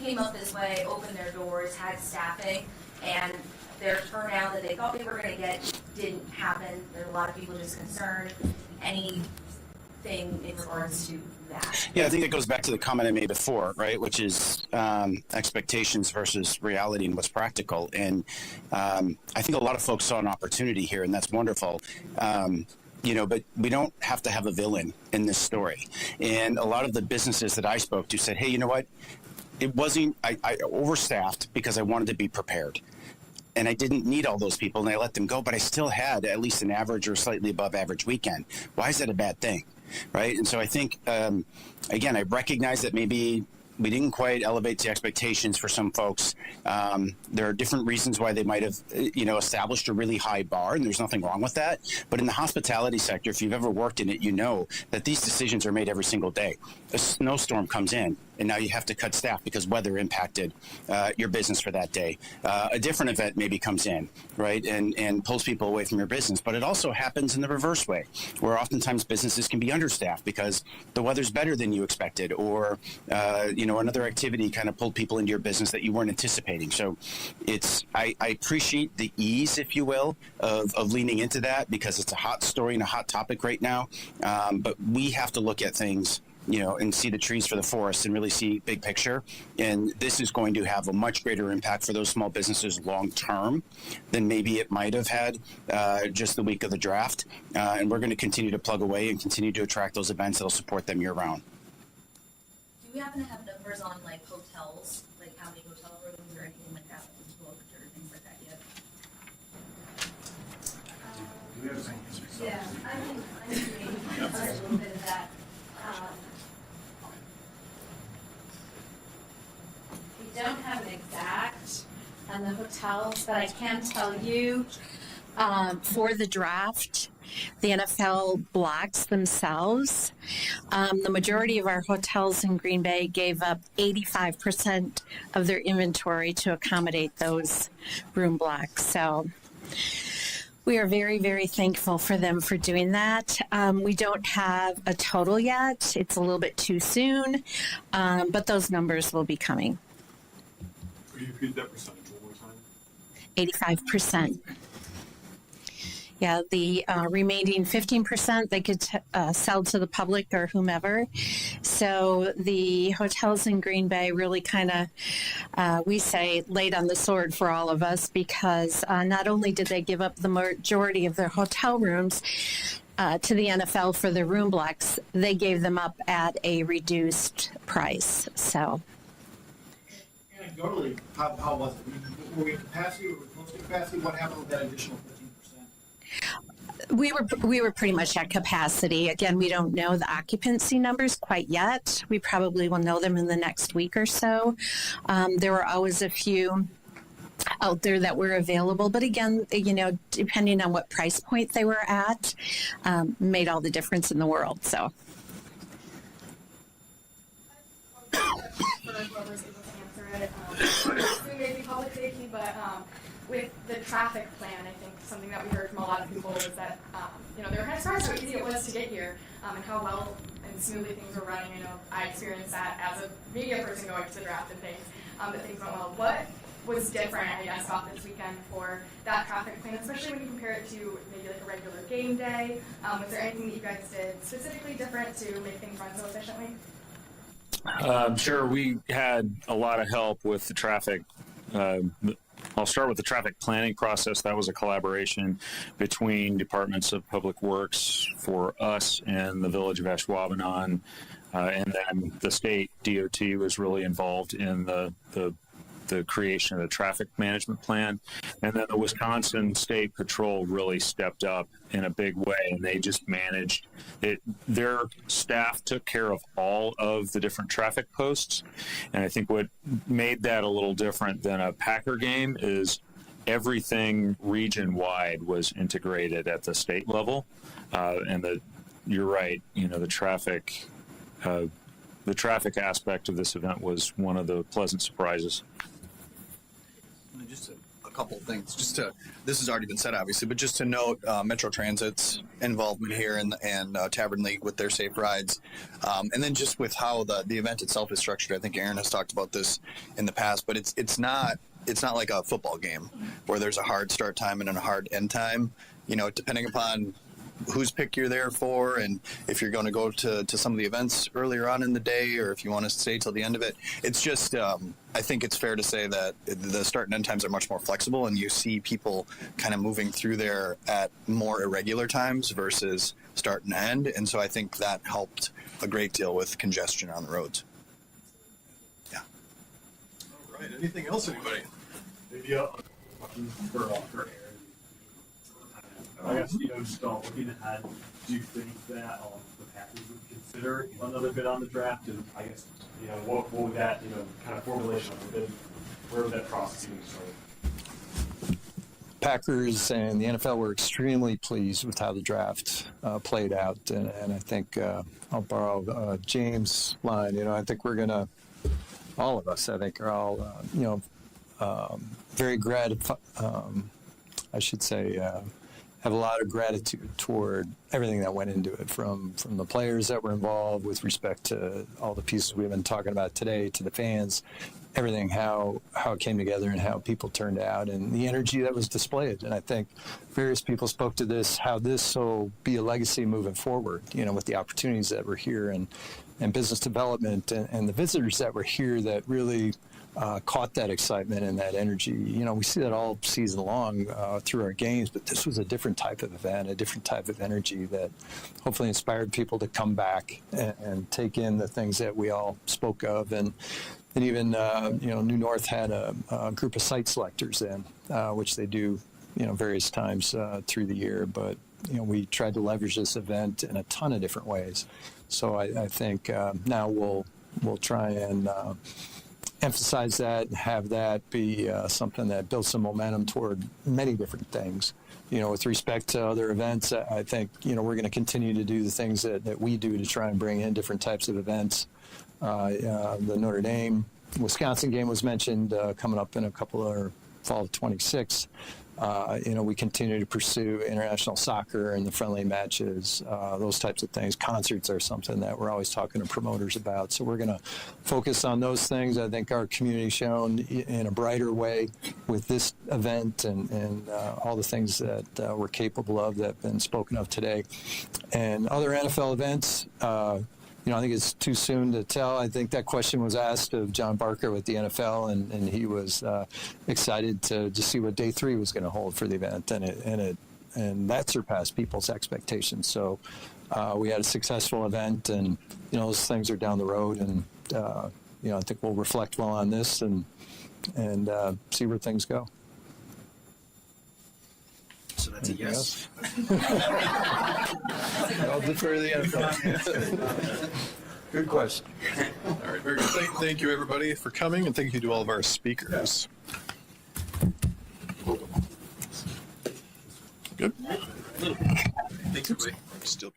came up this way, opened their doors, had staffing, and their turnout that they thought they were going to get didn't happen. There's a lot of people just concerned. Anything in regards to that? Yeah, I think it goes back to the comment I made before, right, which is expectations versus reality and what's practical. And I think a lot of folks saw an opportunity here, and that's wonderful. But we don't have to have a villain in this story. And a lot of the businesses that I spoke to said, hey, you know what? It wasn't, I overstaffed because I wanted to be prepared. And I didn't need all those people, and I let them go, but I still had at least an average or slightly above average weekend. Why is that a bad thing, right? And so I think, again, I recognize that maybe we didn't quite elevate the expectations for some folks. There are different reasons why they might have, established a really high bar, and there's nothing wrong with that. But in the hospitality sector, if you've ever worked in it, you know that these decisions are made every single day. A snowstorm comes in, and now you have to cut staff because weather impacted your business for that day. A different event maybe comes in, right, and pulls people away from your business. But it also happens in the reverse way, where oftentimes businesses can be understaffed because the weather's better than you expected, or another activity kind of pulled people into your business that you weren't anticipating. So I appreciate the ease, if you will, of leaning into that, because it's a hot story and a hot topic right now. But we have to look at things, and see the trees for the forest and really see big picture. And this is going to have a much greater impact for those small businesses long term than maybe it might have had just the week of the draft. And we're going to continue to plug away and continue to attract those events that will support them year round. Do we happen to have numbers on like hotels, like how many hotel rooms or anything like that was booked or things like that yet? Do we have some history? Yeah, I can maybe touch a little bit of that. We don't have an exact on the hotels, but I can tell you For the draft, the NFL blocks themselves. The majority of our hotels in Green Bay gave up 85% of their inventory to accommodate those room blocks. So we are very, very thankful for them for doing that. We don't have a total yet. It's a little bit too soon, but those numbers will be coming. Could you repeat that percentage one more time? 85%. Yeah, the remaining 15% they could sell to the public or whomever. So the hotels in Green Bay really kind of, we say, laid on the sword for all of us, because not only did they give up the majority of their hotel rooms to the NFL for their room blocks, they gave them up at a reduced price. So. Anecdotally, how was it? Were we at capacity? Were we close to capacity? What happened with that additional 15%? We were pretty much at capacity. Again, we don't know the occupancy numbers quite yet. We probably will know them in the next week or so. There were always a few out there that were available, but again, depending on what price point they were at, made all the difference in the world. So. Maybe public safety, but with the traffic plan, I think something that we heard from a lot of people was that they were kind of surprised how easy it was to get here and how well and smoothly things were running. I know I experienced that as a media person going to the draft and things, that things went well. What was different, I guess, about this weekend for that traffic plan, especially when you compare it to maybe like a regular game day? Was there anything that you guys did specifically different to make things run so efficiently? Sure, we had a lot of help with the traffic. I'll start with the traffic planning process. That was a collaboration between Departments of Public Works for us and the Village of Ashwaubenon, and then the state DOT was really involved in the creation of the traffic management plan. And then the Wisconsin State Patrol really stepped up in a big way, and they just managed it. Their staff took care of all of the different traffic posts. And I think what made that a little different than a Packer game is everything region-wide was integrated at the state level. You're right, the traffic aspect of this event was one of the pleasant surprises. Just a couple of things. This has already been said, obviously, but just to note Metro Transit's involvement here and Tavern League with their safe rides, and then just with how the event itself is structured. I think Aaron has talked about this in the past, but it's not like a football game where there's a hard start time and a hard end time. Depending upon whose pick you're there for, and if you're going to go to some of the events earlier on in the day, or if you want to stay till the end of it. It's just, I think it's fair to say that the start and end times are much more flexible, and you see people kind of moving through there at more irregular times versus start and end. And so I think that helped a great deal with congestion on the roads. Yeah. All right. Anything else, anybody? Maybe for Aaron. I guess, just looking ahead, do you think that the Packers would consider another bid on the draft? And I guess, what would that, kind of formulation of the bid, where would that process even start? Packers and the NFL were extremely pleased with how the draft played out. And I think I'll borrow James' line. I think we're going to all of us, I think, are all, very gratified, I should say, have a lot of gratitude toward everything that went into it, from the players that were involved with respect to all the pieces we've been talking about today, to the fans, everything, how it came together and how people turned out and the energy that was displayed. And I think various people spoke to this, how this will be a legacy moving forward, with the opportunities that were here and business development and the visitors that were here that really caught that excitement and that energy. We see that all season long through our games, but this was a different type of event, a different type of energy that hopefully inspired people to come back and take in the things that we all spoke of. And even, New North had a group of site selectors in, which they do, various times through the year. But, we tried to leverage this event in a ton of different ways. So I think now we'll try and emphasize that and have that be something that builds some momentum toward many different things. With respect to other events, I think, we're going to continue to do the things that we do to try and bring in different types of events. The Notre Dame Wisconsin game was mentioned, coming up in a couple of fall of 26. We continue to pursue international soccer and the friendly matches, those types of things. Concerts are something that we're always talking to promoters about. So we're going to focus on those things. I think our community shown in a brighter way with this event and all the things that we're capable of that have been spoken of today. And other NFL events, I think it's too soon to tell. I think that question was asked of John Barker with the NFL, and he was excited to see what day 3 was going to hold for the event, and that surpassed people's expectations. So we had a successful event, and those things are down the road, and I think we'll reflect well on this and see where things go. So that's a yes. I'll defer to the NFL. Good question. All right, very good. Thank you, everybody, for coming, and thank you to all of our speakers. Good. Thanks, everybody. Still.